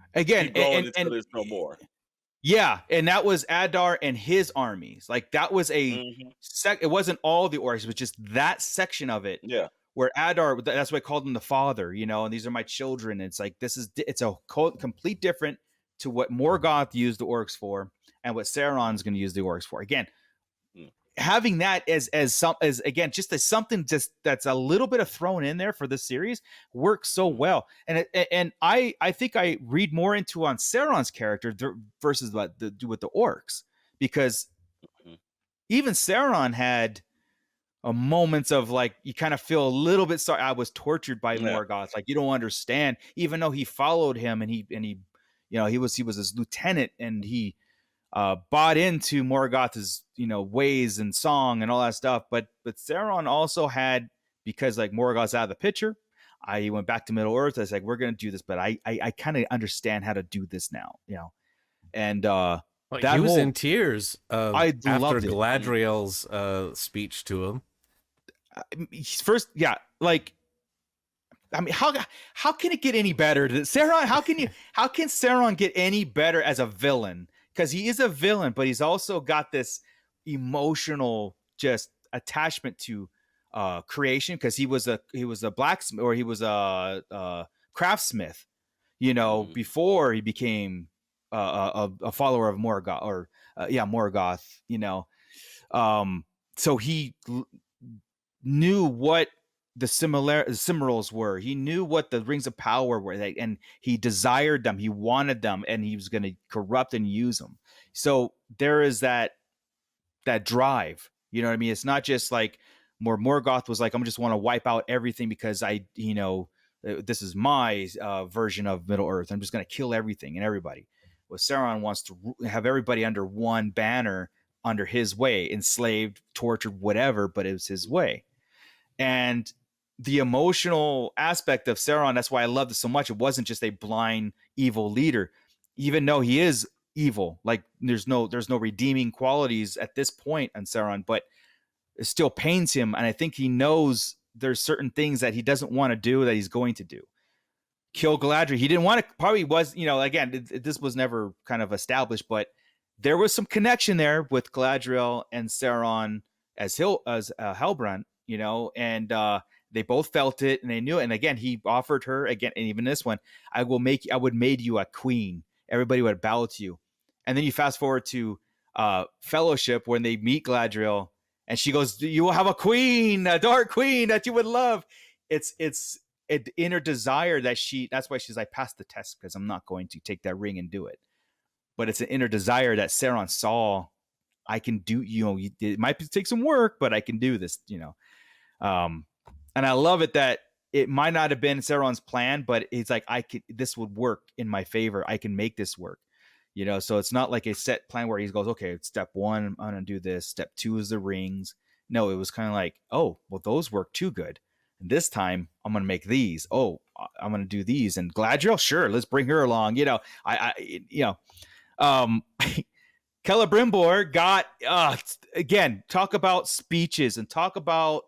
going until there's no more. Yeah, and that was Adar and his armies. Like that was it wasn't all the orcs, it was just that section of it. Yeah. Where Adar, that's why I called him the father, you know, and these are my children. It's like, it's a complete different to what Morgoth used the orcs for and what Sauron's going to use the orcs for. Again, having that as again, just as something just that's a little bit of thrown in there for this series works so well. And I think I read more into on Sauron's character versus what do with the orcs, because even Sauron had moments of like, you kind of feel a little bit sorry. I was tortured by Morgoth. Like, you don't understand, even though he followed him and he you know, he was his lieutenant, and he bought into Morgoth's, you know, ways and song and all that stuff. But Sauron also had, because like Morgoth's out of the picture, he went back to Middle Earth. I was like, we're gonna do this, but I kind of understand how to do this now, you know. And he was in tears after Galadriel's speech to him. First, like, I mean, how can it get any better? Sauron, how can Sauron get any better as a villain? Because he is a villain, but he's also got this emotional just attachment to creation, because he was a blacksmith, or he was a craftsmith, you know, before he became a follower of Morgoth, or Morgoth, you know. So he knew what the Cimmerals were. He knew what the Rings of Power were, and he desired them. He wanted them, and he was going to corrupt and use them. So there is that drive. You know what I mean? It's not just like Morgoth was like, I'm just want to wipe out everything because this is my version of Middle Earth. I'm just going to kill everything and everybody. Well, Sauron wants to have everybody under one banner, under his way, enslaved, tortured, whatever, but it was his way. And the emotional aspect of Sauron, that's why I loved it so much. It wasn't just a blind evil leader, even though he is evil. Like there's no redeeming qualities at this point on Sauron, but it still pains him. And I think he knows there's certain things that he doesn't want to do that he's going to do. Kill Galadriel. He didn't want to, probably was, you know, again, this was never kind of established, but there was some connection there with Galadriel and Sauron as Halbrand, you know, and they both felt it and they knew it. And again, he offered her again, and even this one, I would make you a queen. Everybody would bow to you. And then you fast forward to Fellowship, when they meet Galadriel, and she goes, "You will have a queen, a dark queen that you would love." It's an inner desire that's why she's like, pass the test, because I'm not going to take that ring and do it. But it's an inner desire that Sauron saw. I can do, you know, it might take some work, but I can do this, you know. And I love it that it might not have been Sauron's plan, but it's like, this would work in my favor. I can make this work, you know? So it's not like a set plan where he goes, okay, step 1, I'm going to do this. Step 2 is the rings. No, it was kind of like, oh, well, those work too good. And this time I'm going to make these. Oh, I'm going to do these. And Galadriel, sure, let's bring her along. You know, Celebrimbor got, again, talk about speeches and talk about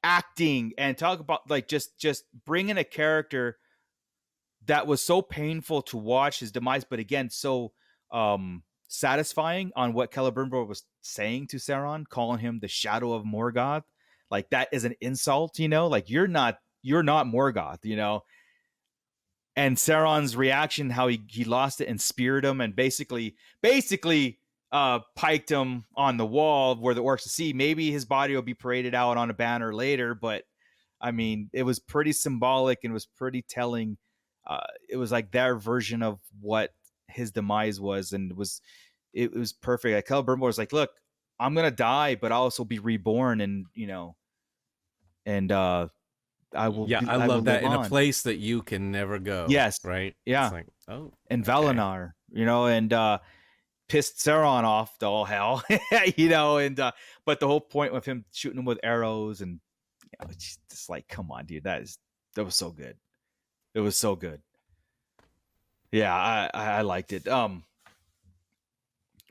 acting and talk about like just bringing a character that was so painful to watch his demise, but again, so satisfying on what Celebrimbor was saying to Sauron, calling him the shadow of Morgoth. Like, that is an insult, you know, like you're not Morgoth, you know. And Sauron's reaction, how he lost it and speared him and basically piked him on the wall where the orcs could see. Maybe his body will be paraded out on a banner later, but I mean, it was pretty symbolic and was pretty telling. It was like their version of what his demise was, and it was perfect. Like, Celebrimbor was like, look, I'm gonna die, but I'll also be reborn, and you know, and I will. Yeah, I love that, in a place that you can never go. Yes, right. Yeah, it's like, oh, and Valinor, you know, and pissed Sauron off to all hell, you know, and but the whole point with him shooting him with arrows, and you know, it's just like, come on, dude, that was so good. It was so good. Yeah, I liked it.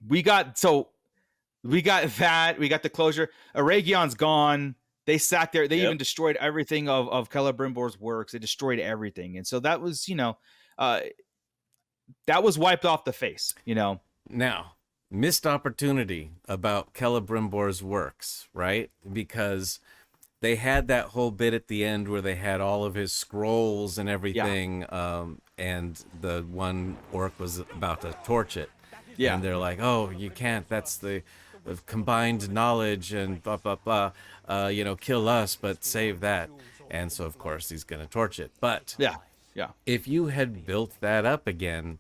We got that. We got the closure. Aragion's gone. They sat there. They even destroyed everything of Celebrimbor's works. They destroyed everything, and so that was, you know, that was wiped off the face. You know. Now, missed opportunity about Celebrimbor's works, right? Because they had that whole bit at the end where they had all of his scrolls and everything, and the one orc was about to torch it. Yeah. And they're like, oh, you can't. That's the combined knowledge and blah, blah, blah. You know, kill us, but save that. And so, of course, he's going to torch it. But if you had built that up again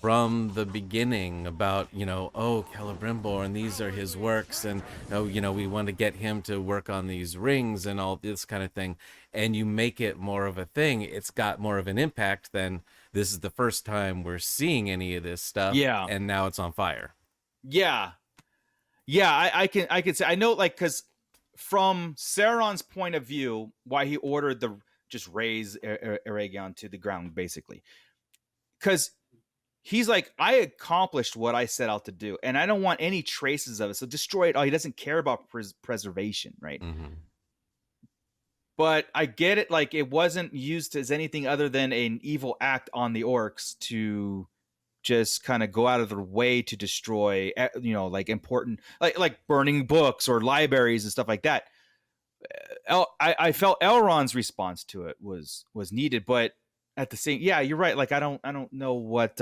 from the beginning about, you know, oh, Celebrimbor, and these are his works, and, oh, you know, we want to get him to work on these rings and all this kind of thing, and you make it more of a thing, it's got more of an impact than this is the first time we're seeing any of this stuff, and now it's on fire. I can say, I know, like, because from Sauron's point of view, why he ordered just raise Eragon to the ground, basically, because he's like, I accomplished what I set out to do, and I don't want any traces of it, so destroy it all. He doesn't care about preservation, right? Mm-hmm. But I get it, like, it wasn't used as anything other than an evil act on the orcs to just kind of go out of their way to destroy, you know, like important, like burning books or libraries and stuff like that. I felt Elrond's response to it was needed, but at the same, you're right. Like, I don't know what,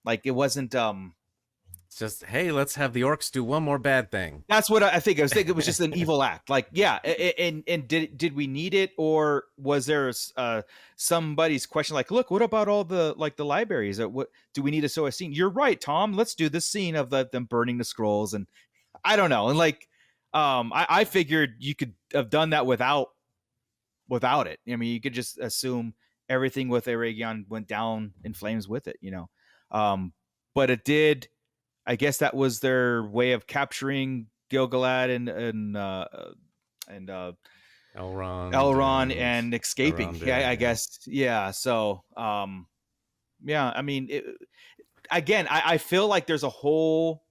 like, it wasn't, it's just, hey, let's have the orcs do one more bad thing. That's what I think. I was thinking it was just an evil act. Like, and did we need it, or was there somebody's question like, look, what about all the libraries? What do we need to show a scene? You're right, Tom. Let's do this scene of them burning the scrolls, and I don't know. And like, I figured you could have done that without it. I mean, you could just assume everything with Eragon went down in flames with it, you know. But it did. I guess that was their way of capturing Gil-galad and Elrond and escaping. I guess. Yeah. So, I mean, again, I feel like there's a whole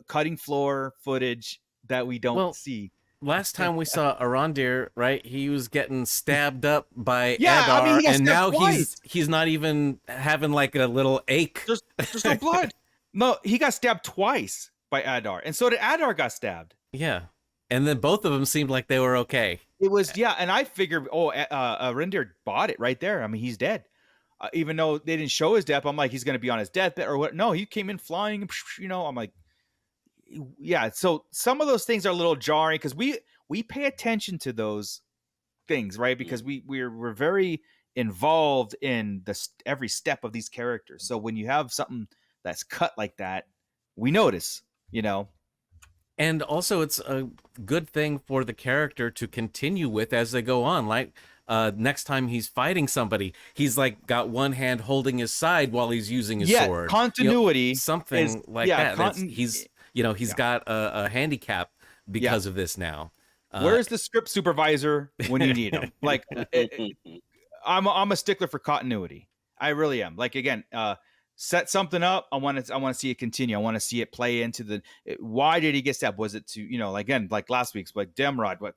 cutting floor footage that we don't see. Last time we saw Arondir, right? He was getting stabbed up by Adar, I mean, and now he's not even having like a little ache. There's no blood. No, he got stabbed twice by Adar, and so did Adar got stabbed. Yeah, and then both of them seemed like they were okay. It was, and I figured, Arondir bought it right there. I mean, he's dead. Even though they didn't show his death, I'm like, he's going to be on his deathbed or what? No, he came in flying, you know. I'm like, so some of those things are a little jarring because we pay attention to those things, right? Because we're very involved in every step of these characters. So when you have something that's cut like that, we notice, you know. And also, it's a good thing for the character to continue with as they go on. Like, next time he's fighting somebody, he's like got one hand holding his side while he's using his sword. Continuity something like that. He's got a handicap because of this now. Where's the script supervisor when you need him? Like, I'm a stickler for continuity. I really am. Like, again, set something up. I want to see it continue. I want to see it play into the. Why did he get stabbed? Was it to again, like last week's, like Demrod? What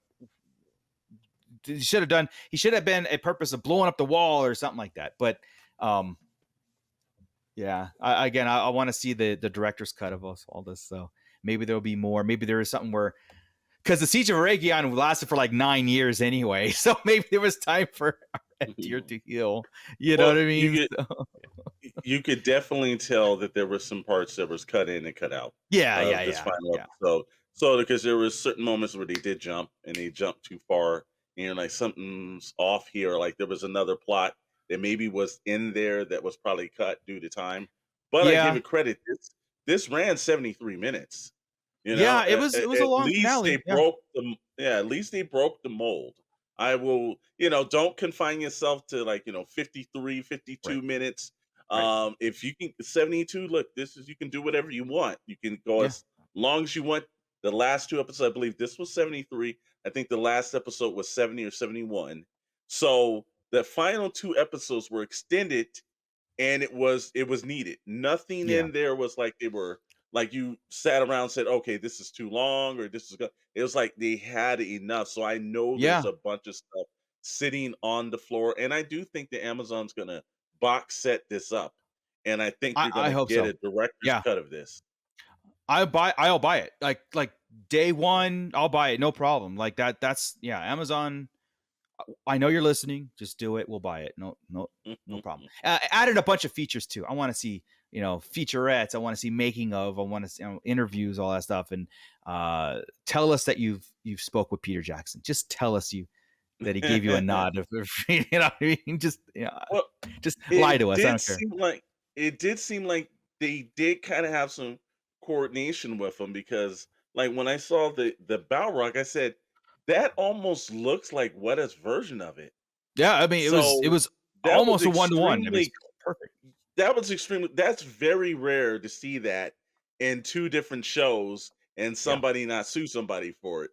he should have done? He should have been a purpose of blowing up the wall or something like that. But yeah. I want to see the director's cut of all this. So maybe there'll be more. Maybe there is something where. Because the Siege of Eregion lasted for like 9 years anyway, so maybe there was time for Red Deer to heal. You know what I mean? You could definitely tell that there were some parts that was cut in and cut out. This final episode. So because there were certain moments where they did jump and they jumped too far, and you're like, something's off here. Like there was another plot that maybe was in there that was probably cut due to time. But I give it credit. This ran 73 minutes. It was a long finale. At least they broke the mold. I will, don't confine yourself to 53, 52 minutes. If you can 72, look, you can do whatever you want. You can go as long as you want. The last 2 episodes, I believe this was 73. I think the last episode was 70 or 71. So the final 2 episodes were extended, and it was needed. Nothing in there was like they were. Like you sat around and said, okay, this is too long, or this is good. It was like they had enough. So I know there's a bunch of stuff sitting on the floor. And I do think the Amazon's going to box set this up. And I think you're going to get a director's cut of this. I'll buy it. Like day one, I'll buy it. No problem. Like that's Amazon. I know you're listening. Just do it. We'll buy it. No problem. Added a bunch of features too. I want to see, featurettes. I want to see making of. I want to see interviews, all that stuff, and tell us that you've spoke with Peter Jackson. Just tell us that he gave you a nod. You know what I mean? Just lie to us. I don't care. It did seem like they did kind of have some coordination with him, because like when I saw the Balrog, I said, that almost looks like Weta's version of it. Yeah, I mean, it was almost a 1-to-1. I mean, perfect. That's very rare to see that in 2 different shows and somebody not sue somebody for it.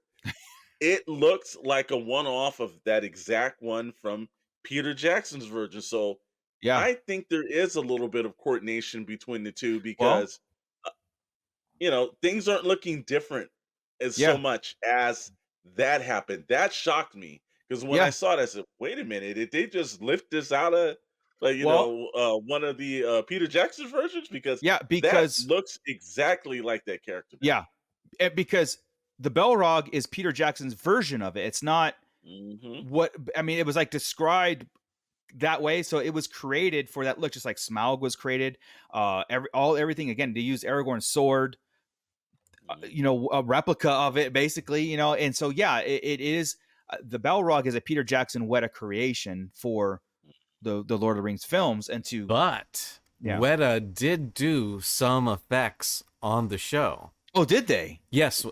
It looks like a one-off of that exact one from Peter Jackson's version. So I think there is a little bit of coordination between the two, because things aren't looking different so much as that happened. That shocked me, because when I saw it, I said, wait a minute, did they just lift this out of one of the Peter Jackson versions? Because that looks exactly like that character. Because the Balrog is Peter Jackson's version of it. It's not what I mean. It was like described that way, so it was created for that look, just like Smaug was created. Everything again, they use Aragorn's sword. A replica of it, basically, and so it is the Balrog is a Peter Jackson Weta creation for the Lord of the Rings films, but Weta did do some effects on the show. Oh, did they? Yes.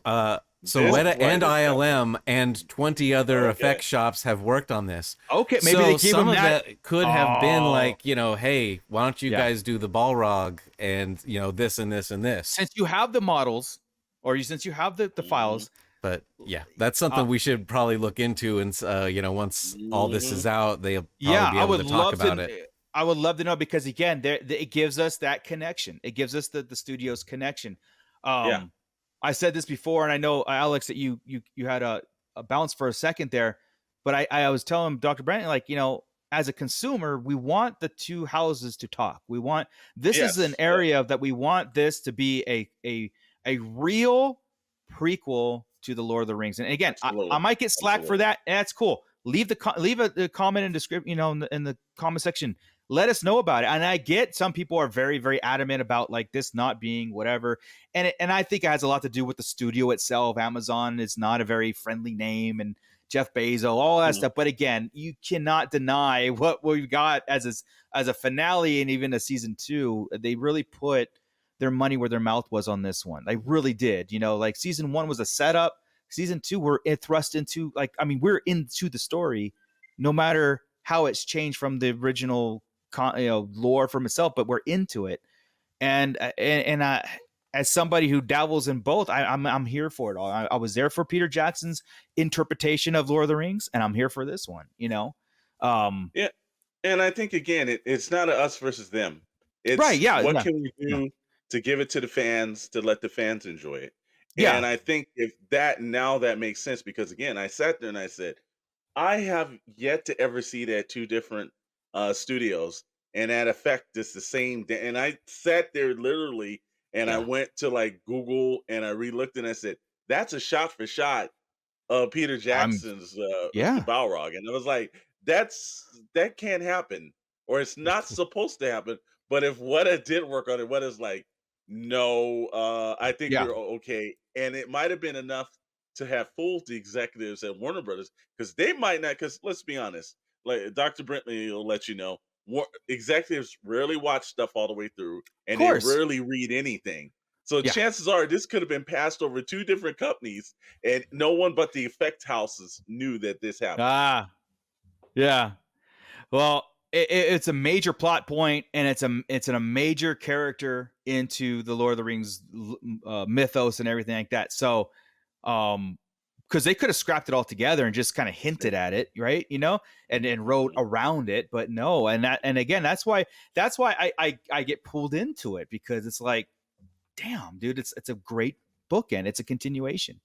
So Weta and ILM and 20 other effect shops have worked on this. Okay, maybe they gave some them of that could have been like, hey, why don't you guys do the Balrog and this and this and this? Since you have the models. Or since you have the files. But that's something we should probably look into. And, once all this is out, they'll probably be able to talk about it. I would love to know, because, again, it gives us that connection. It gives us the studio's connection. I said this before, and I know, Alex, that you had a bounce for a second there. But I was telling Dr. Brantley, like, as a consumer, we want the 2 houses to talk. We want this is an area that we want this to be a real prequel to the Lord of the Rings. And again, I might get slack for that. And that's cool. Leave a comment and description, in the comment section. Let us know about it. And I get some people are very, very adamant about like this not being whatever. And I think it has a lot to do with the studio itself. Amazon is not a very friendly name, and Jeff Bezos, all that stuff. But again, you cannot deny what we've got as a finale, and even a season 2. They really put their money where their mouth was on this one. They really did. Like season 1 was a setup. Season 2, we're thrust into we're into the story, no matter how it's changed from the original lore from itself, but we're into it. And as somebody who dabbles in both, I'm here for it all. I was there for Peter Jackson's interpretation of Lord of the Rings, and I'm here for this one. Yeah, and I think again, it's not a us versus them. It's right. Yeah. what can we do to give it to the fans, to let the fans enjoy it. Yeah. And I think if that makes sense, because again, I sat there and I said, I have yet to ever see that 2 different studios, and that effect is the same. And I sat there literally, and I went to like Google and I re-looked and I said, that's a shot for shot of Peter Jackson's Balrog. And I was like, that can't happen, or it's not supposed to happen. But if Weta did work on it, Weta's like, no, I think you're okay. And it might have been enough to have fooled the executives at Warner Brothers, because they might not, because let's be honest, like Dr. Brantley will let you know, executives rarely watch stuff all the way through, and they rarely read anything. So chances are this could have been passed over 2 different companies, and no one but the effect houses knew that this happened. Yeah. Well, it's a major plot point, and it's a major character into the Lord of the Rings mythos and everything like that. So, because they could have scrapped it all together and just kind of hinted at it, right? And wrote around it, but no. And again, that's why I get pulled into it, because it's like, damn, dude, it's a great bookend. It's a continuation,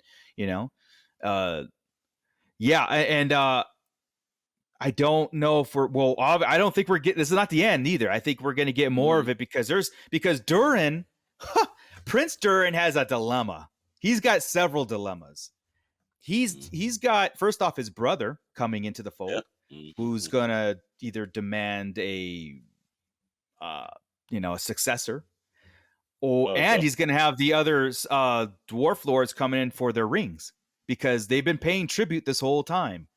I don't know if I don't think we're getting, this is not the end either. I think we're going to get more of it, because Durin, Prince Durin has a dilemma. He's got several dilemmas. He's got, first off, his brother coming into the fold, who's going to either demand a successor, and he's going to have the others, dwarf lords coming in for their rings, because they've been paying tribute this whole time.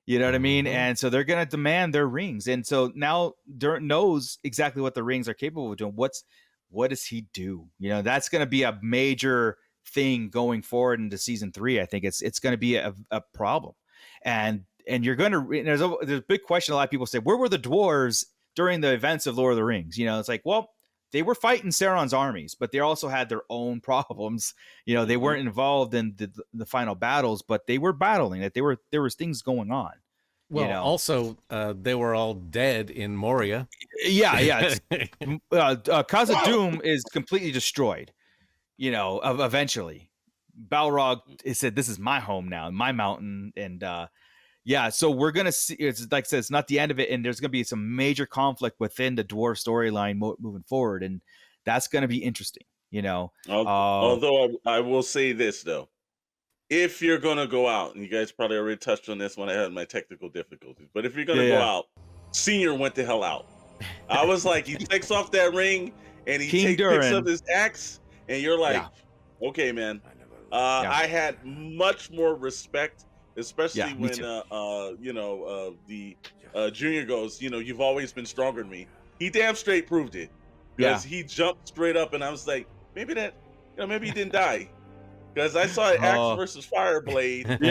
You know what I mean? And so they're going to demand their rings. And so now Durin knows exactly what the rings are capable of doing. What does he do? That's going to be a major thing going forward into season 3. I think it's going to be a problem. And you're going to, there's a big question. A lot of people say, where were the dwarves during the events of Lord of the Rings? It's like, well, they were fighting Sauron's armies, but they also had their own problems. They weren't involved in the final battles, but they were battling. That there was things going on. Well, also they were all dead in Moria. Yeah. Khazad-dûm is completely destroyed. Eventually, Balrog said, "This is my home now, my mountain," and so we're gonna see. It's like I said, it's not the end of it, and there's gonna be some major conflict within the dwarf storyline moving forward, and that's gonna be interesting. Although I will say this though, if you're gonna go out, and you guys probably already touched on this when I had my technical difficulties, but if you're gonna go out, Senior went the hell out. I was like, he takes off that ring and he picks up his axe, and you're like, okay, man. I had much more respect, especially when the Junior goes, you've always been stronger than me. He damn straight proved it, because he jumped straight up, and I was like, maybe he didn't die. Because I saw Axe versus Fireblade, and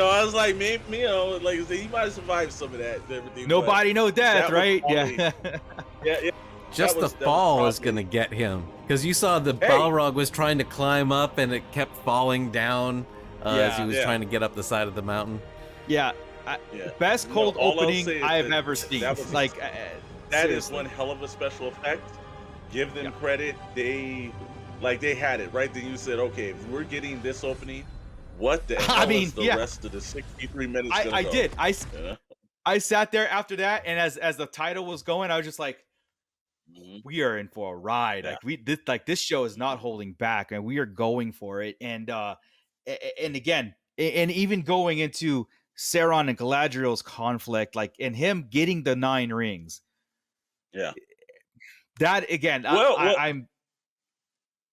I was like, maybe, he might have survived some of that. Everything. Nobody know death, right? Yeah. Just the fall is going to get him, because you saw the Balrog was trying to climb up, and it kept falling down as he was trying to get up the side of the mountain. Best cold opening I have ever seen. That is one hell of a special effect. Give them credit. They had it right. Then you said, okay, if we're getting this opening, what the hell is the rest of the 63 minutes I did. I sat there after that, and as the title was going, I was just like, we are in for a ride. This show is not holding back, and we are going for it. And again, and even going into Sauron and Galadriel's conflict, and him getting the 9 rings. Yeah. That again, I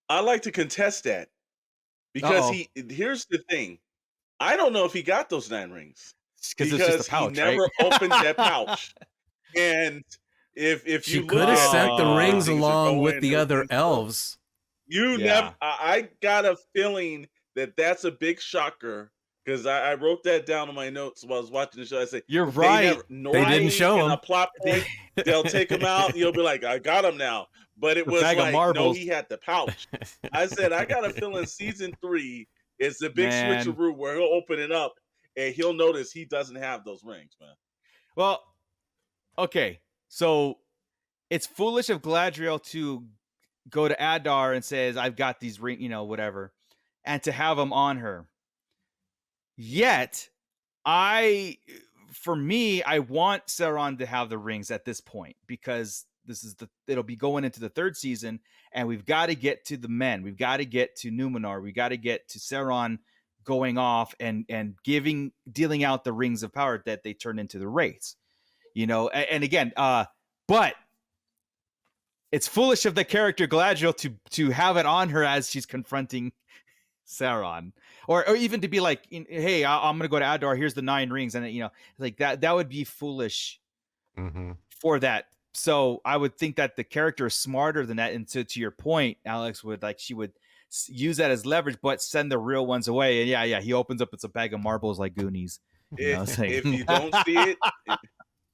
like to contest that, because here's the thing. I don't know if he got those 9 rings, because it's just a pouch, he never opened that pouch. And if She you look could have at sent the where rings things are along with going, the other everything's going, elves. you never. Yeah. I got a feeling that that's a big shocker because I wrote that down in my notes while I was watching the show. I say You're they right. never They didn't normally show in a him. plot point they'll take him out. You'll be like, I got him now. But it The was bag of like, no, marbles. he had the pouch. I said I got a feeling season 3 is the big Man. switcheroo where he'll open it up and he'll notice he doesn't have those rings, man. Well, okay. So it's foolish of Galadriel to go to Adar and says, I've got these ring, whatever, and to have them on her. Yet, for me, I want Sauron to have the rings at this point because it'll be going into the 3rd season, and we've got to get to the men. We've got to get to Numenor. We got to get to Sauron going off and dealing out the rings of power that they turn into the wraiths. And again, but it's foolish of the character Galadriel to have it on her as she's confronting Sauron, or even to be like, hey, I'm gonna go to Adar, here's the 9 rings, and like that would be foolish for that. So I would think that the character is smarter than that, and so to your point, Alex, she would use that as leverage, but send the real ones away. And yeah, he opens up, it's a bag of marbles like Goonies. If you don't see it,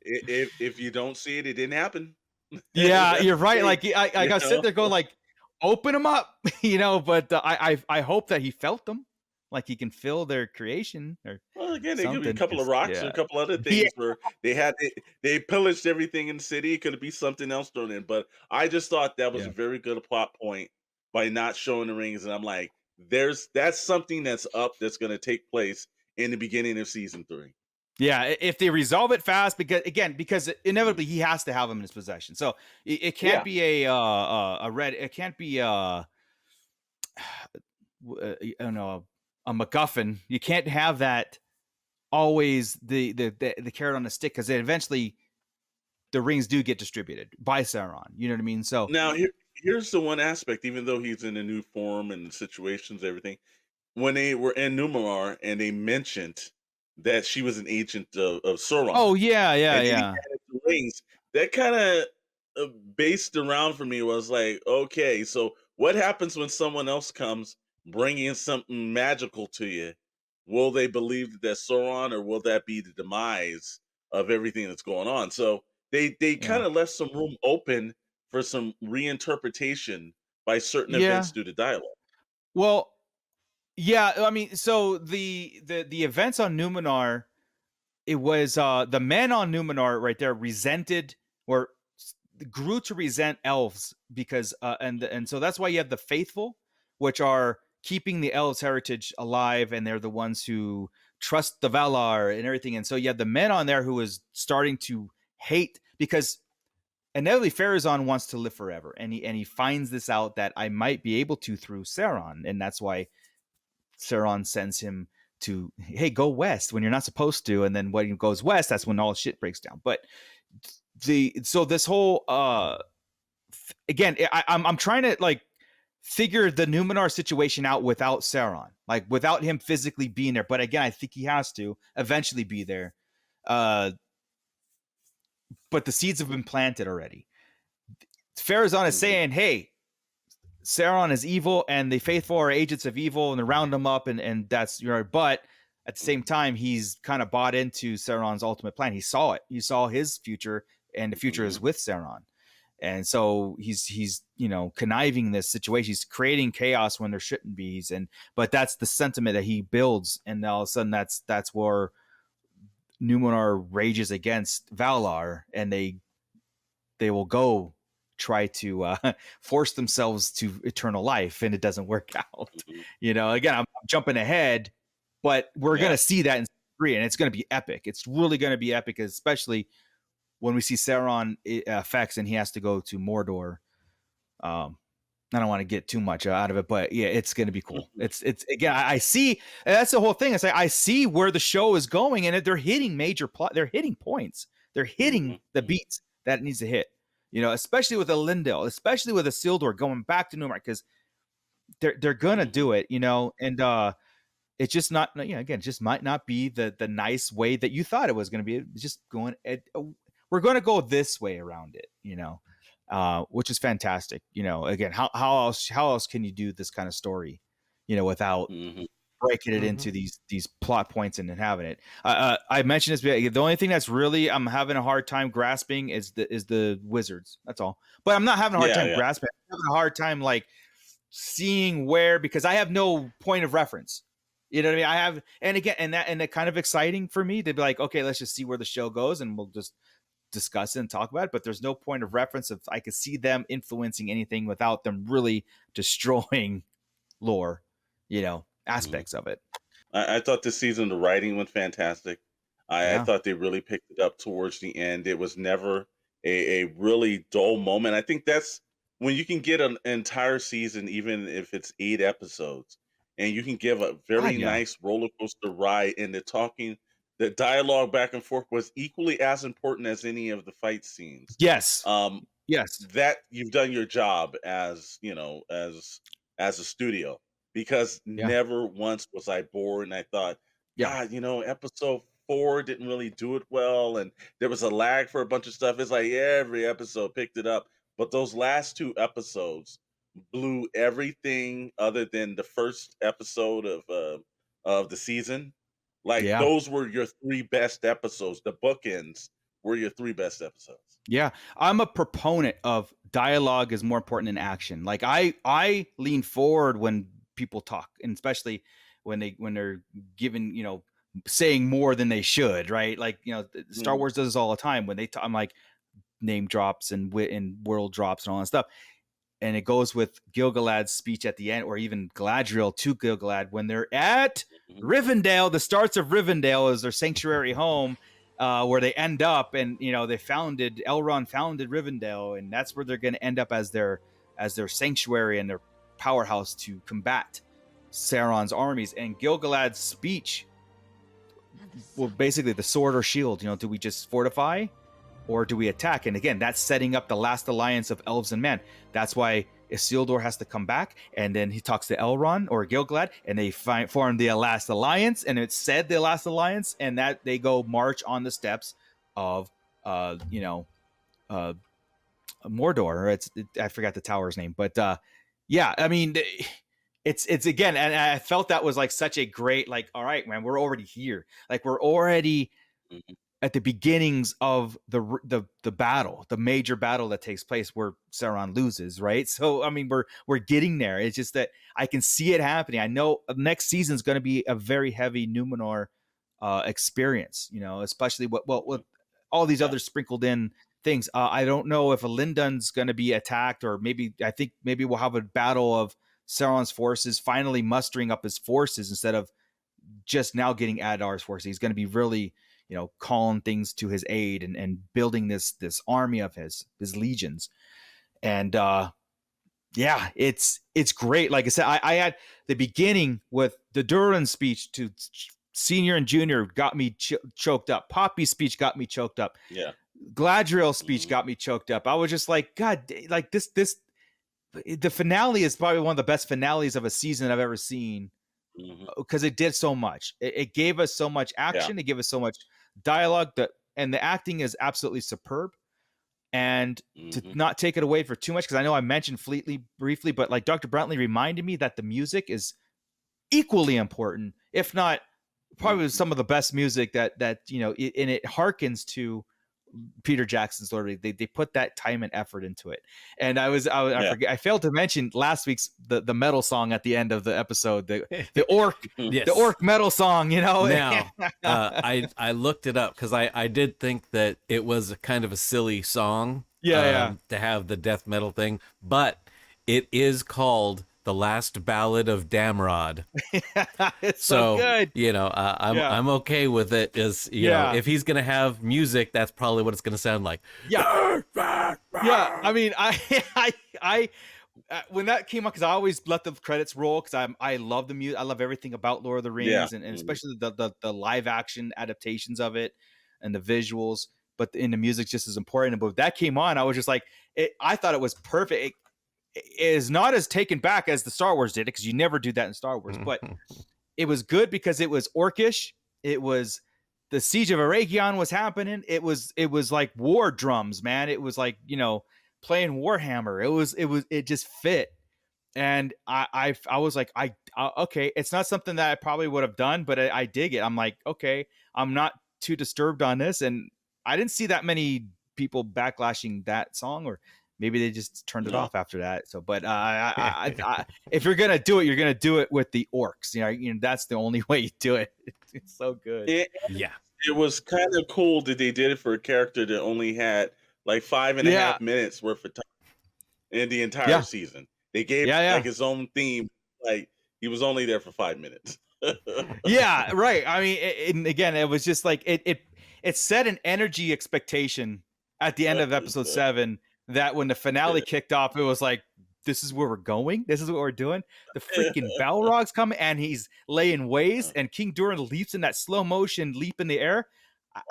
if you don't see it, it didn't happen. Yeah, you're right. Like I got sitting there going like, open them up, but I hope that he felt them, like he can feel their creation. Well, again, they give you a couple of rocks or a couple other things where they pillaged everything in the city. It could be something else thrown in, but I just thought that was a very good plot point by not showing the rings. And I'm like, that's something that's that's going to take place in the beginning of season 3. Yeah, if they resolve it fast, because inevitably he has to have them in his possession. So it can't be a red. It can't be I don't know, a MacGuffin. You can't have that always the carrot on the stick, because eventually the rings do get distributed by Sauron. You know what I mean? So now here's the one aspect. Even though he's in a new form and situations, everything, when they were in Numenor and they mentioned that she was an agent of Sauron. Oh yeah. And then he had the rings. That kind of based around for me was like, okay, so what happens when someone else comes bringing something magical to you? Will they believe that that's Sauron, or will that be the demise of everything that's going on? So they kind of left some room open for some reinterpretation by certain events due to dialogue. Well, yeah, I mean, so the events on Numenor, it was the men on Numenor right there resented or grew to resent elves because and so that's why you have the faithful, which are keeping the elves' heritage alive, and they're the ones who trust the Valar and everything. And so you have the men on there who is starting to hate, because inevitably Pharazôn wants to live forever, and he finds this out that I might be able to through Sauron, and that's why Sauron sends him to, hey, go west when you're not supposed to, and then when he goes west, that's when all shit breaks down. But so this whole again, I'm trying to like figure the Numenor situation out without Sauron, like without him physically being there. But again, I think he has to eventually be there. But the seeds have been planted already. Pharazôn is saying, hey, Sauron is evil, and the faithful are agents of evil, and they round him up, and that's but at the same time, he's kind of bought into Sauron's ultimate plan. He saw it. He saw his future, and the future is with Sauron. And so he's conniving this situation. He's creating chaos when there shouldn't be. But that's the sentiment that he builds, and all of a sudden that's where Numenor rages against Valar, and they will go try to force themselves to eternal life, and it doesn't work out. Again, I'm jumping ahead, but we're gonna see that in 3, and it's gonna be epic. It's really gonna be epic, especially when we see Sauron effects and he has to go to Mordor. I don't want to get too much out of it, but yeah, it's gonna be cool. It's again, I see, that's the whole thing. It's like I see where the show is going, and they're hitting major plot. They're hitting points. They're hitting the beats that it needs to hit. Especially with a Lindell, especially with a Isildur going back to Numenor, because they're gonna do it, and it's just not, again, it just might not be the nice way that you thought it was gonna be. It's just going we're going to go this way around it, which is fantastic. Again, how else can you do this kind of story, without breaking it into these plot points and then having it. I mentioned this. The only thing that's really I'm having a hard time grasping is the wizards. That's all. But I'm not having a hard time grasping. I'm having a hard time like seeing where, because I have no point of reference. You know what I mean? I have, and again, and that kind of exciting for me to be like, okay, let's just see where the show goes, and we'll just discuss it and talk about it. But there's no point of reference if I could see them influencing anything without them really destroying lore, aspects of it. I thought this season the writing went fantastic. I thought they really picked it up towards the end. It was never a really dull moment. I think that's when you can get an entire season, even if it's 8 episodes, and you can give a very nice roller coaster ride, and the dialogue back and forth was equally as important as any of the fight scenes. Yes. Yes. That you've done your job as a studio, because never once was I bored, and I thought, God, episode 4 didn't really do it well, and there was a lag for a bunch of stuff. It's like every episode picked it up, but those last 2 episodes blew everything other than the first episode of the season. Like those were your 3 best episodes. The bookends were your 3 best episodes. Yeah, I'm a proponent of dialogue is more important than action. Like I lean forward when people talk, and especially when they're given, saying more than they should, right? Like, Star Wars does this all the time when they talk. I'm like, name drops and world drops and all that stuff. And it goes with Gil-galad's speech at the end, or even Galadriel to Gil-galad when they're at Rivendell. The starts of Rivendell is their sanctuary home, where they end up, and Elrond founded Rivendell, and that's where they're going to end up as their sanctuary and their powerhouse to combat Sauron's armies. And Gil-galad's speech, well, basically the sword or shield. Do we just fortify, or do we attack? And again, that's setting up the last alliance of elves and men. That's why Isildur has to come back, and then he talks to Elrond or Gil-galad, and they form the last alliance, and it's said the last alliance, and that they go march on the steps of Mordor. I forgot the tower's name, but I mean, it's again, and I felt that was like such a great, like, all right, man, we're already here. Like, we're already at the beginnings of the battle, the major battle that takes place where Sauron loses, right? So, I mean, we're getting there. It's just that I can see it happening. I know next season is going to be a very heavy Numenor experience, especially with all these other sprinkled in things. I don't know if Elendil's going to be attacked, or I think maybe we'll have a battle of Sauron's forces finally mustering up his forces instead of just now getting Adar's forces. He's going to be really, calling things to his aid and building this army of his legions. And it's great. Like I said, I had the beginning with the Durin speech to Senior and Junior got me choked up. Poppy's speech got me choked up. Yeah. Galadriel's speech got me choked up. I was just like, God, like this the finale is probably one of the best finales of a season I've ever seen, because it did so much. It gave us so much action. It gave us so much dialogue, and the acting is absolutely superb. And to not take it away for too much, because I know I mentioned briefly, but like Dr. Brantley reminded me that the music is equally important, if not probably some of the best music that and it harkens to Peter Jackson's Lord. They put that time and effort into it. And I failed to mention last week's the metal song at the end of the episode, the orc the orc metal song. Now I looked it up because I did think that it was a kind of a silly song to have the death metal thing, but it is called The Last Ballad of Damrod. It's so good. I'm okay with it. If he's gonna have music, that's probably what it's gonna sound like. Yeah. I mean, I when that came out, because I always let the credits roll, because I love the music. I love everything about Lord of the Rings, and especially the live action adaptations of it and the visuals. But the music just as important. But that came on, I was just like, I thought it was perfect. Is not as taken back as the Star Wars did it, because you never do that in Star Wars, but it was good because it was orcish. It was the siege of Aragion was happening. It was like war drums, man. It was like, playing Warhammer. It just fit. And I was like, okay, it's not something that I probably would have done, but I dig it. I'm like, okay, I'm not too disturbed on this. And I didn't see that many people backlashing that song, or maybe they just turned it off after that. So, but if you're going to do it, you're going to do it with the orcs. That's the only way you do it. It's so good. Yeah. It was kind of cool that they did it for a character that only had like 5.5 minutes worth of time in the entire season. They gave like his own theme. Like he was only there for 5 minutes. Yeah, right. I mean, and again, it was just like it set an energy expectation at the end of episode 7 that when the finale kicked off, it was like, this is where we're going. This is what we're doing. The freaking Balrog's coming, and he's laying waste, and King Durin leaps in that slow motion leap in the air.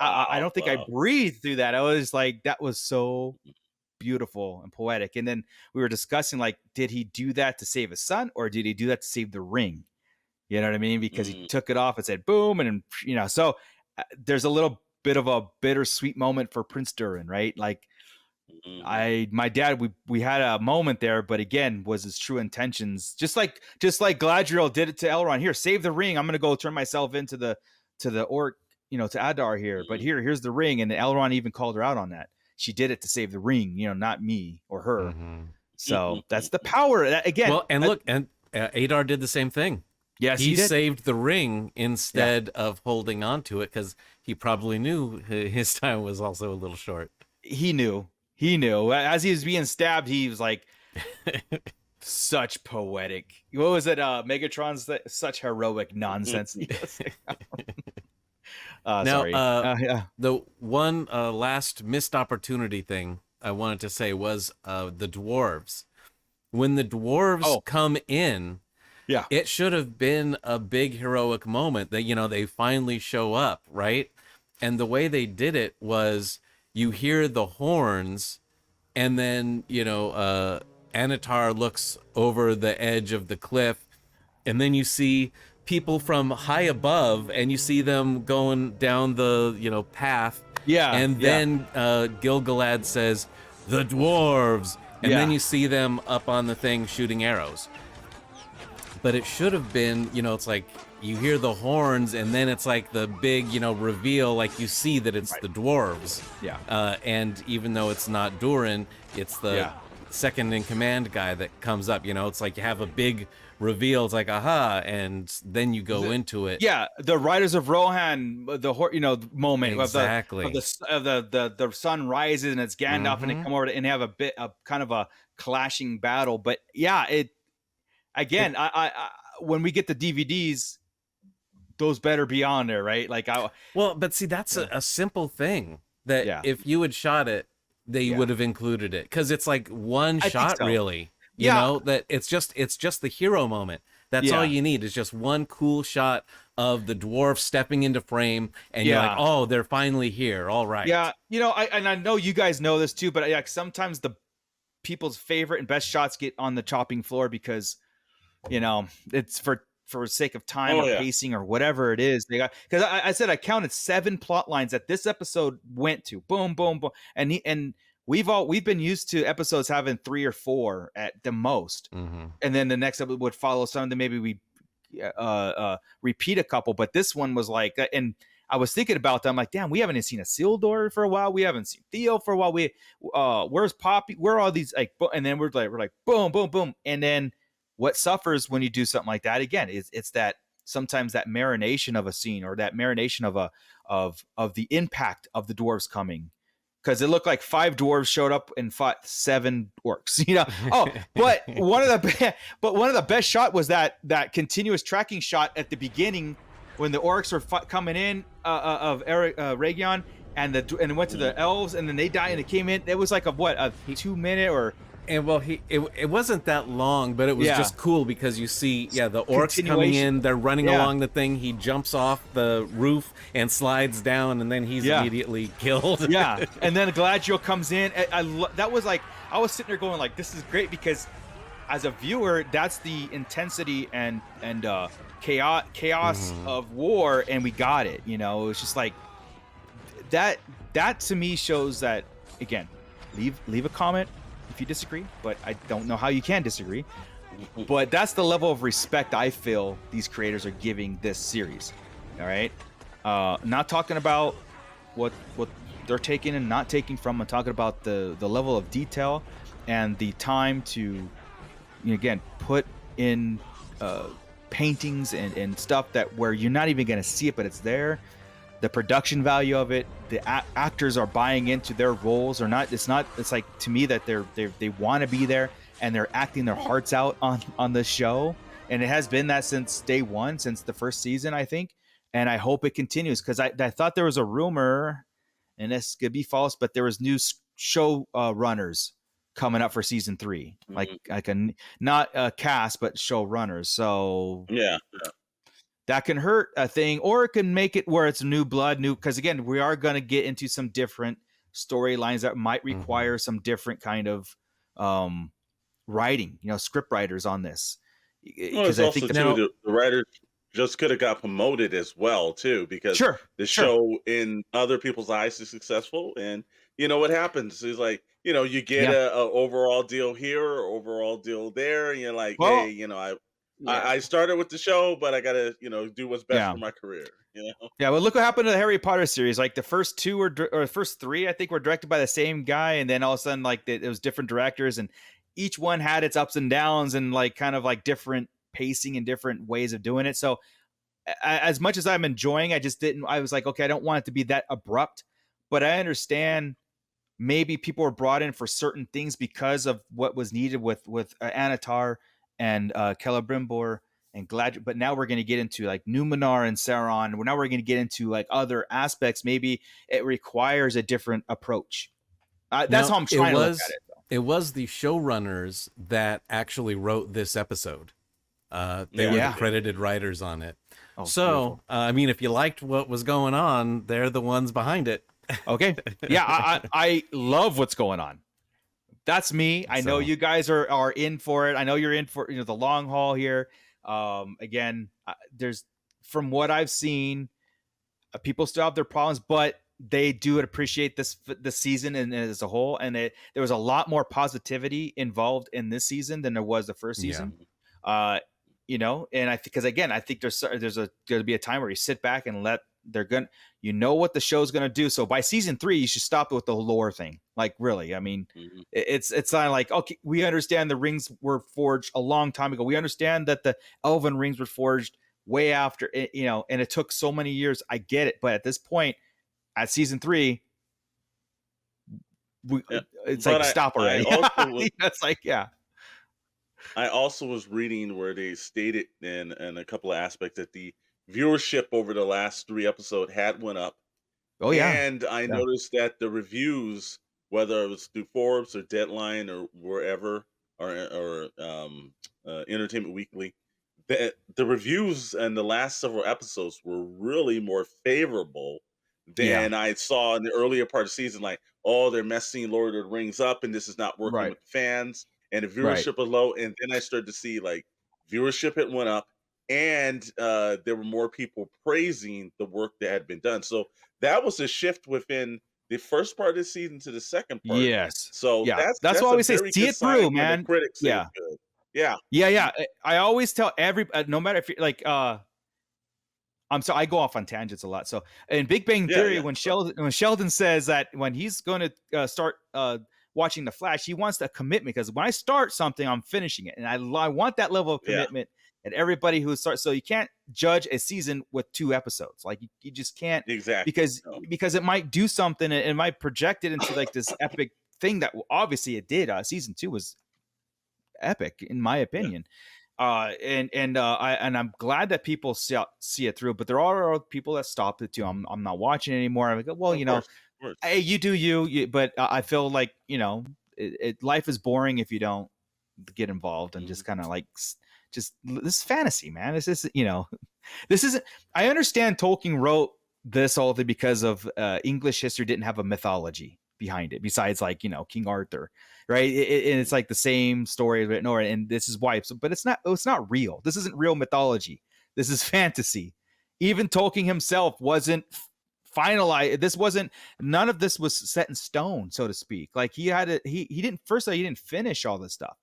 I don't think I breathed through that. I was like, that was so beautiful and poetic. And then we were discussing, like, did he do that to save his son, or did he do that to save the ring? You know what I mean? Because he took it off and said boom, and so there's a little bit of a bittersweet moment for Prince Durin, right? Like, my dad, we had a moment there, but again, was his true intentions, just like Galadriel did it to Elrond. Here, save the ring. I'm gonna go turn myself into the orc, to Adar here. But here's the ring, and Elrond even called her out on that. She did it to save the ring, not me or her. So that's the power. Again, well, and look, and Adar did the same thing. Yes, he saved the ring instead of holding on to it, because he probably knew his time was also a little short. He knew. As he was being stabbed, he was like, such poetic. What was it? Megatron's such heroic nonsense. Sorry. The one last missed opportunity thing I wanted to say was the dwarves. When the dwarves come in, it should have been a big heroic moment that, they finally show up, right? And the way they did it was, you hear the horns, and then, Anatar looks over the edge of the cliff, and then you see people from high above, and you see them going down the, path. Yeah. And then Gil-galad says, the dwarves. And then you see them up on the thing shooting arrows. But it should have been, it's like, you hear the horns, and then it's like the big, reveal, like you see that it's the dwarves. Yeah. And even though it's not Durin, it's the second in command guy that comes up. It's like you have a big reveal. It's like, aha, and then you go into it. Yeah, the Riders of Rohan, the moment exactly of the sun rises, and it's Gandalf, and they come over and have a kind of a clashing battle. But I when we get the DVDs, those better be on there, right? Like, but see, that's a simple thing that if you had shot it, they would have included it, because it's like one shot, really. You know, that it's just the hero moment. That's all you need, is just one cool shot of the dwarf stepping into frame, and you're like, oh, they're finally here. All right. Yeah, I know you guys know this too, but sometimes the people's favorite and best shots get on the chopping floor because, it's for sake of time or pacing or whatever it is. They got, because I said I counted 7 plot lines that this episode went to. Boom, boom, boom, and we've been used to episodes having 3 or 4 at the most, and then the next episode would follow something. Maybe we repeat a couple, but this one was like, and I was thinking about that. I'm like, damn, we haven't seen a Isildur for a while. We haven't seen Theo for a while. Where's Poppy? Where are all these, like, and then we're like, boom, boom, boom, and then what suffers when you do something like that again is it's that sometimes that marination of a scene, or that marination of the impact of the dwarves coming. Because it looked like 5 dwarves showed up and fought 7 orcs, but one of the best shot was that continuous tracking shot at the beginning when the orcs were coming in of Aragion, and it went to the elves, and then they died, and it came in. It was like a 2-minute or. And it wasn't that long, but it was just cool because you see, the orcs coming in, they're running along the thing. He jumps off the roof and slides down, and then he's immediately killed. Yeah, and then Galadriel comes in. That was like, I was sitting there going like, this is great, because as a viewer, that's the intensity and chaos of war, and we got it. It was just like, that to me shows that, again, leave a comment if you disagree, but I don't know how you can disagree. But that's the level of respect I feel these creators are giving this series. All right, not talking about what they're taking and not taking from. I'm talking about the level of detail and the time to, again, put in paintings and stuff that where you're not even going to see it, but it's there. The production value of it, the actors are buying into their roles or not. It's like, to me, that they want to be there and they're acting their hearts out on the show. And it has been that since day one, since the first season, I think. And I hope it continues, because I thought there was a rumor, and this could be false, but there was new show runners coming up for season 3, like not a cast, but show runners. So yeah. That can hurt a thing, or it can make it where it's new blood, because again, we are going to get into some different storylines that might require some different kind of writing, script writers on this. Well, it's also too, the writers just could have got promoted as well too, because the show in other people's eyes is successful, and what happens is, like, you get a overall deal here or overall deal there, and you're like, hey, I started with the show, but I gotta do what's best for my career. Yeah, well, look what happened to the Harry Potter series. Like, the first 2 or first 3, I think, were directed by the same guy, and then all of a sudden, like, it was different directors, and each one had its ups and downs and like kind of like different pacing and different ways of doing it. So as much as I'm enjoying, I was like, okay, I don't want it to be that abrupt, but I understand maybe people were brought in for certain things because of what was needed with Anatar and Celebrimbor and Galadriel. But now we're going to get into like Numenor and Sauron. Now we're going to get into like other aspects. Maybe it requires a different approach. That's how I'm trying to look at it. It was the showrunners that actually wrote this episode. They were the credited writers on it. Oh, so, I mean, if you liked what was going on, they're the ones behind it. Okay. Yeah, I love what's going on. That's me. I know you guys are in for it. I know you're in for the long haul here. Again, there's, from what I've seen, people still have their problems, but they do appreciate this season and as a whole. And there was a lot more positivity involved in this season than there was the first season. And I think, because again, I think there's going to be a time where you sit back and what the show's going to do. So by season 3, you should stop with the lore thing. Like, really, I mean, it's not like, okay, we understand the rings were forged a long time ago. We understand that the elven rings were forged way after, and it took so many years. I get it. But at this point, at season 3, it's like, stop already. That's like, I also was reading where they stated in a couple of aspects that the viewership over the last 3 episodes had went up. Oh yeah. And I noticed that the reviews, whether it was through Forbes or Deadline or wherever, or Entertainment Weekly, that the reviews in the last several episodes were really more favorable than I saw in the earlier part of the season. Like, oh, they're messing Lord of the Rings up, and this is not working with fans, and the viewership was low. And then I started to see like viewership had went up, and there were more people praising the work that had been done. So that was a shift within the first part of the season to the second part. Yes. So that's why we say see it through, man. Critics say it's good. Yeah. I always tell no matter if you're like, I'm sorry, I go off on tangents a lot. So in Big Bang Theory, when Sheldon says that when he's going to start watching The Flash, he wants a commitment, because when I start something, I'm finishing it, and I want that level of commitment. And everybody who starts, so you can't judge a season with 2 episodes. Like, you just can't, because it might do something, and it might project it into like this epic thing that obviously it did. Season 2 was epic, in my opinion. And I'm glad that people see it through, but there are people that stopped it too. I'm not watching it anymore. I'm like, well, hey, you do you, but I feel like, life is boring if you don't get involved and just kind of like, this is fantasy, man. This is, this isn't, I understand Tolkien wrote this all because of English history didn't have a mythology behind it besides like, King Arthur, right? And it's like the same story, and this is why, but it's not real. This isn't real mythology. This is fantasy. Even Tolkien himself wasn't finalize. This wasn't, none of this was set in stone, so to speak. Like he didn't, first of all, he didn't finish all this stuff.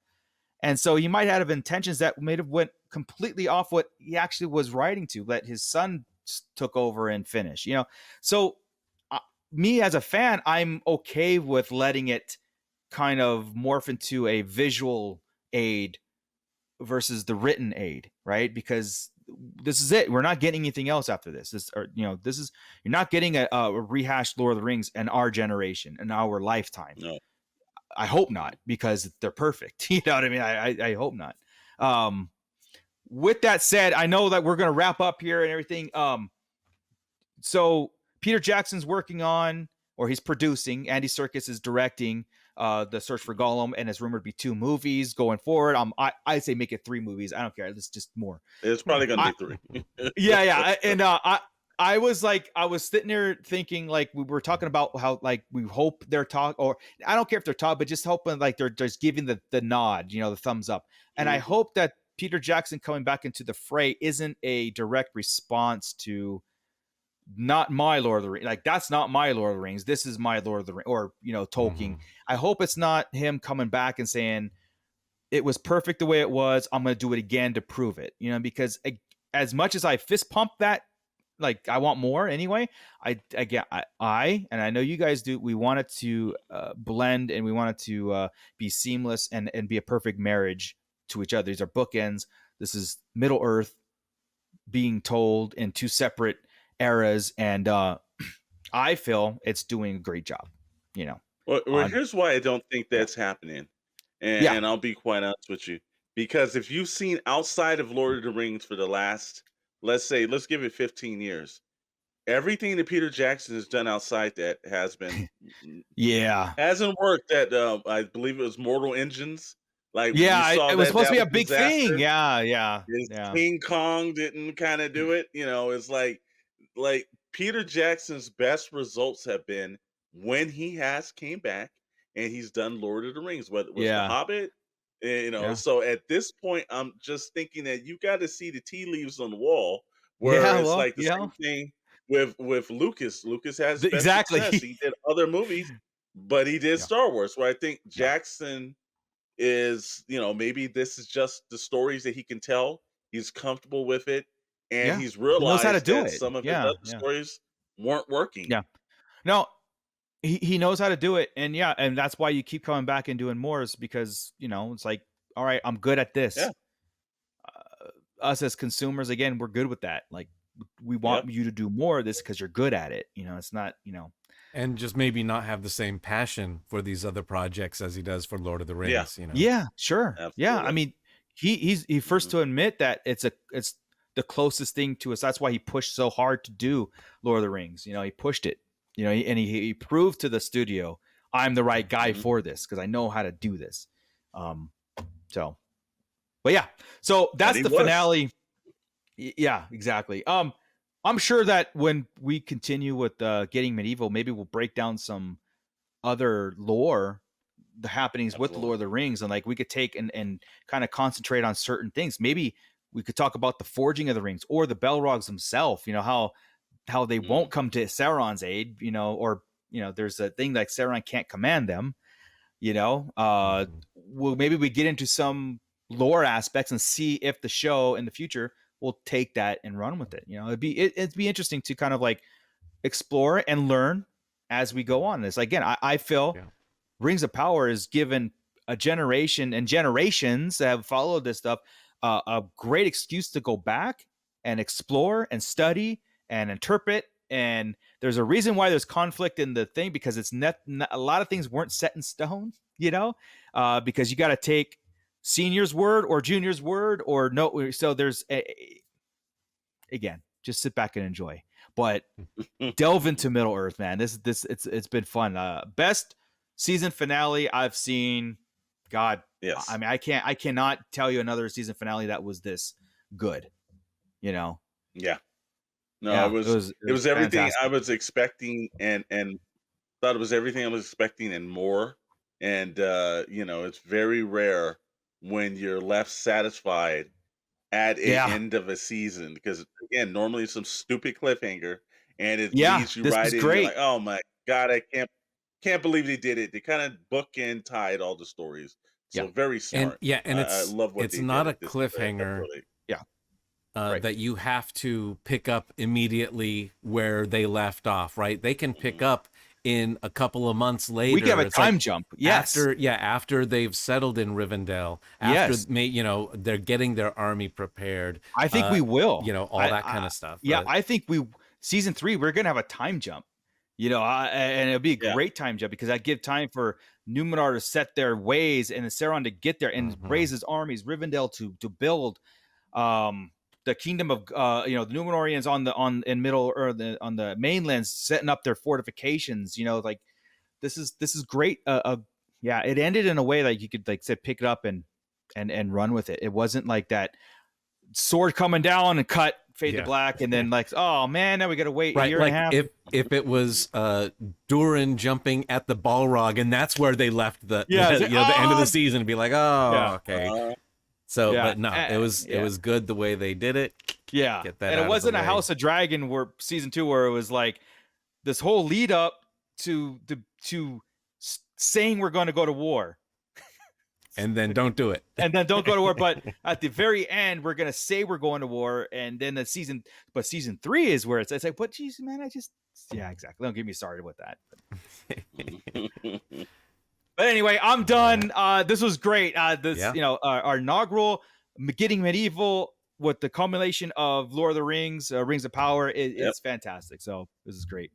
And so he might have intentions that may have went completely off what he actually was writing to, that his son took over and finished, you know? So me as a fan, I'm okay with letting it kind of morph into a visual aid versus the written aid, right? Because this is it. We're not getting anything else after this. You're not getting a rehashed Lord of the Rings in our generation, in our lifetime. No. I hope not, because they're perfect. You know what I mean? I hope not. With that said, I know that we're going to wrap up here and everything. So Peter Jackson's working on, or he's producing, Andy Serkis is directing The Search for Gollum, and it's rumored to be 2 movies going forward. I say make it 3 movies. I don't care. It's just more. It's probably going to be 3. Yeah. And I was sitting there thinking, like, we were talking about how, like, we hope they're or I don't care if they're but just hoping like they're just giving the nod, you know, the thumbs up. And I hope that Peter Jackson coming back into the fray isn't a direct response to not my Lord of the Rings. Like, that's not my Lord of the Rings. This is my Lord of the Rings, or, you know, Tolkien. I hope it's not him coming back and saying it was perfect the way it was. I'm going to do it again to prove it, you know, because as much as I fist pump that, like, I want more anyway. I and I know you guys do. We want it to blend, and we want it to be seamless and be a perfect marriage to each other. These are bookends. This is Middle Earth being told in 2 separate eras, and I feel it's doing a great job, you know. Well, here's why I don't think that's happening, and I'll be quite honest with you, because if you've seen outside of Lord of the Rings for the last, let's give it 15 years, everything that Peter Jackson has done outside that has been hasn't worked. That I believe it was Mortal Engines. Like, we saw it was supposed to be a big disaster. thing. Yeah. King Kong didn't kind of do it. You know, it's like Peter Jackson's best results have been when he has came back and he's done Lord of the Rings, whether it was The Hobbit, you know. So at this point, I'm just thinking that you got to see the tea leaves on the wall, where it's like the same thing with Lucas. Lucas has best success. He did other movies, but he did Star Wars. Where I think Jackson is, you know, maybe this is just the stories that he can tell. He's comfortable with it, and he's realized knows how to do that it. some of his other stories weren't working. No, he knows how to do it, and and that's why you keep coming back and doing more, is because, you know, it's like, all right, I'm good at this. Us as consumers, again, we're good with that. Like, we want you to do more of this because you're good at it. You know, it's not, you know. And just maybe not have the same passion for these other projects as he does for Lord of the Rings. You know? Yeah, sure. Absolutely. Yeah, I mean, he's first to admit that it's the closest thing to us. That's why he pushed so hard to do Lord of the Rings. You know, he pushed it. You know, he proved to the studio, I'm the right guy for this because I know how to do this. So, but yeah, so that's the finale. Yeah, exactly. I'm sure that when we continue with Getting Medieval, maybe we'll break down some other lore, the happenings with Lord of the Rings, and like we could take and kind of concentrate on certain things. Maybe we could talk about the forging of the rings or the Balrogs themselves, you know, how they won't come to Sauron's aid, you know, or, you know, there's a thing like Sauron can't command them, you know. Well, maybe we get into some lore aspects and see if the show in the future will take that and run with it. You know, it'd be interesting to kind of like explore and learn as we go on. This, again, I feel Rings of Power is given a generation and generations that have followed this stuff a great excuse to go back and explore and study and interpret. And there's a reason why there's conflict in the thing, because it's not a lot of things weren't set in stone, you know, because you got to take senior's word or junior's word or no. So there's again, just sit back and enjoy, but delve into Middle Earth, man. It's been fun. Best season finale I've seen. God, yes. I mean, I cannot tell you another season finale that was this good, you know? Yeah. No, it was everything fantastic. I was expecting, and thought it was everything I was expecting and more. And you know, it's very rare when you're left satisfied at an end of a season, because again, normally some stupid cliffhanger and it Yeah, leads you this right was in. You're great. like, oh my god, I can't believe they did it. They kind of bookend tied all the stories, Yeah. so very And smart. yeah, and I love what it's they not did a at this cliffhanger episode 8. Yeah. Right. that you have to pick up immediately where they left off, right? They can pick Mhm. up in a couple of months We can have later. a It's like time jump. Yes. after they've settled in Rivendell, after Yes. they're getting their army prepared, I think we will. all that kind of stuff. Yeah, But I think season 3 we're gonna have a time jump. And it'll be a Yeah. great time jump because I give time for Numenor to set their ways and Sauron to get there and raise his armies, Rivendell to build the kingdom of the Numenorians on the mainlands setting up their fortifications. Like this is great. Yeah, it ended in a way like you could like say pick it up and run with it. It wasn't like that sword coming down and cut fade to black and then like, oh man, now we gotta wait a year and a half. If it was Durin jumping at the Balrog and that's where they left the the end of the season, be like, okay. So, but no, it was good the way they did it. Yeah, Get that and out it of wasn't the a way. House of Dragon where season 2 where it was like this whole lead up to saying we're going to go to war. And then don't do it. And then don't go to war. But at the very end, we're gonna say we're going to war, and then season 3 is where it's like, what? Geez, man, exactly. Don't get me started with that. But anyway, I'm done. This was great. Our inaugural Getting Medieval with the culmination of Lord of the Rings, Rings of Power is fantastic. So this is great.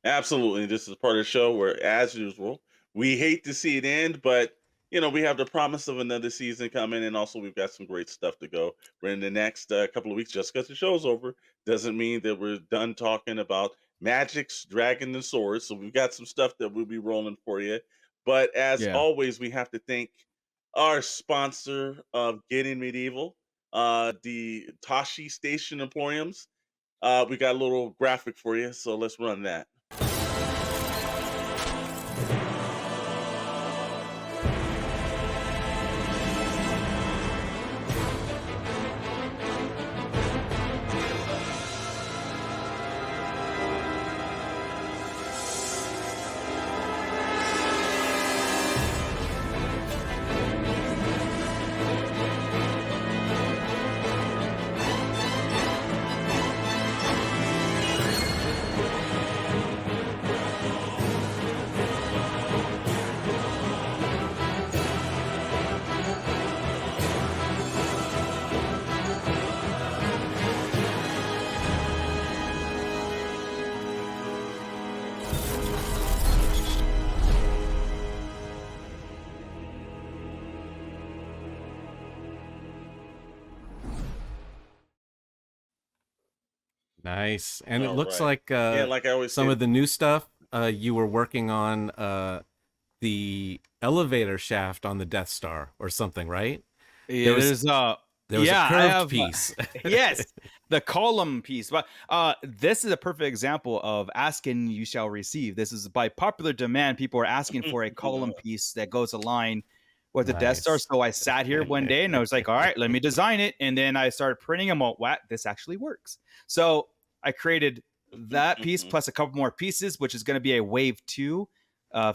Absolutely. This is part of the show where, as usual, we hate to see it end, but we have the promise of another season coming, and also we've got some great stuff to go. We're in the next couple of weeks. Just because the show's over doesn't mean that we're done talking about magics, dragons, and swords. So we've got some stuff that we'll be rolling for you. But as always, we have to thank our sponsor of Getting Medieval, the Tashi Station Emporiums. We got a little graphic for you, so let's run that. Nice. And it looks right. like like I always some say, of the new stuff you were working on the elevator shaft on the Death Star or something, right? Yeah, there was a curved piece. Yes, the column piece. But this is a perfect example of asking you shall receive. This is by popular demand. People are asking for a column piece that goes aligned with the Death Star. So I sat here one day and I was like, all right, let me design it. And then I started printing them out. Wow, this actually works. So I created that piece plus a couple more pieces, which is going to be a wave 2.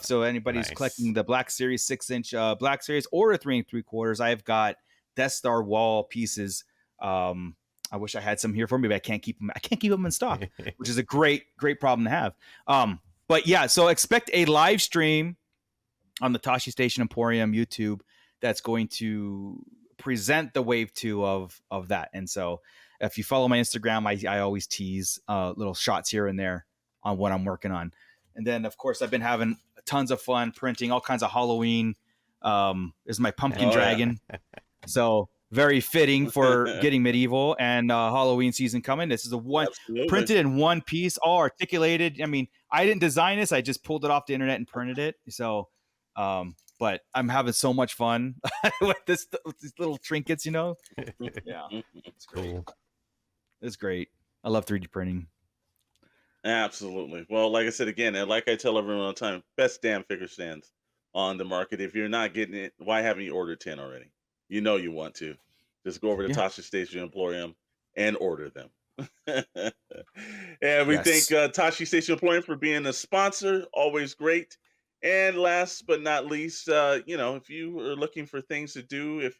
So anybody's collecting the Black Series 6-inch Black Series or a 3 3/4, I've got Death Star wall pieces. I wish I had some here for me, but I can't keep them. I can't keep them in stock, which is a great problem to have. But yeah, so expect a live stream on the Tashi Station Emporium YouTube that's going to present the wave 2 of that. And so if you follow my Instagram, I always tease little shots here and there on what I'm working on. And then of course I've been having tons of fun printing all kinds of Halloween. This is my pumpkin dragon. So very fitting for Getting Medieval and Halloween season coming. This is printed in one piece, all articulated. I mean, I didn't design this. I just pulled it off the internet and printed it. So, but I'm having so much fun with these little trinkets, Yeah, it's great. Cool. It's great. I love 3D printing. Absolutely. Well, like I said again, and like I tell everyone all the time, best damn figure stands on the market. If you're not getting it, why haven't you ordered 10 already? You know you want to. Just go over to Tasha Station Emporium and order them. And we thank Yes. Tashi Station Employment for being a sponsor. Always great. And last but not least, if you are looking for things to do,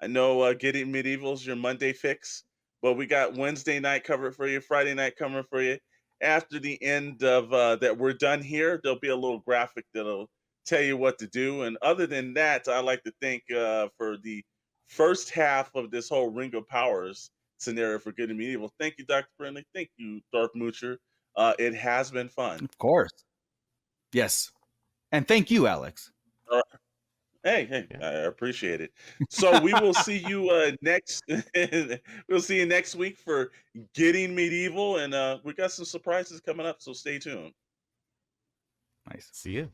I know Getting Medieval's your Monday fix, but we got Wednesday night covered for you, Friday night covered for you. After the end of that, we're done here. There'll be a little graphic that'll tell you what to do. And other than that, I like to thank for the first half of this whole Ring of Powers scenario for Good and Medieval. Thank you, Dr. Brantley. Thank you, Darth Moocher. It has been fun. Of course. Yes. And thank you, Alex. Hey, I appreciate it. So we will see you next. We'll see you next week for Getting Medieval, and we got some surprises coming up. So stay tuned. Nice. See you.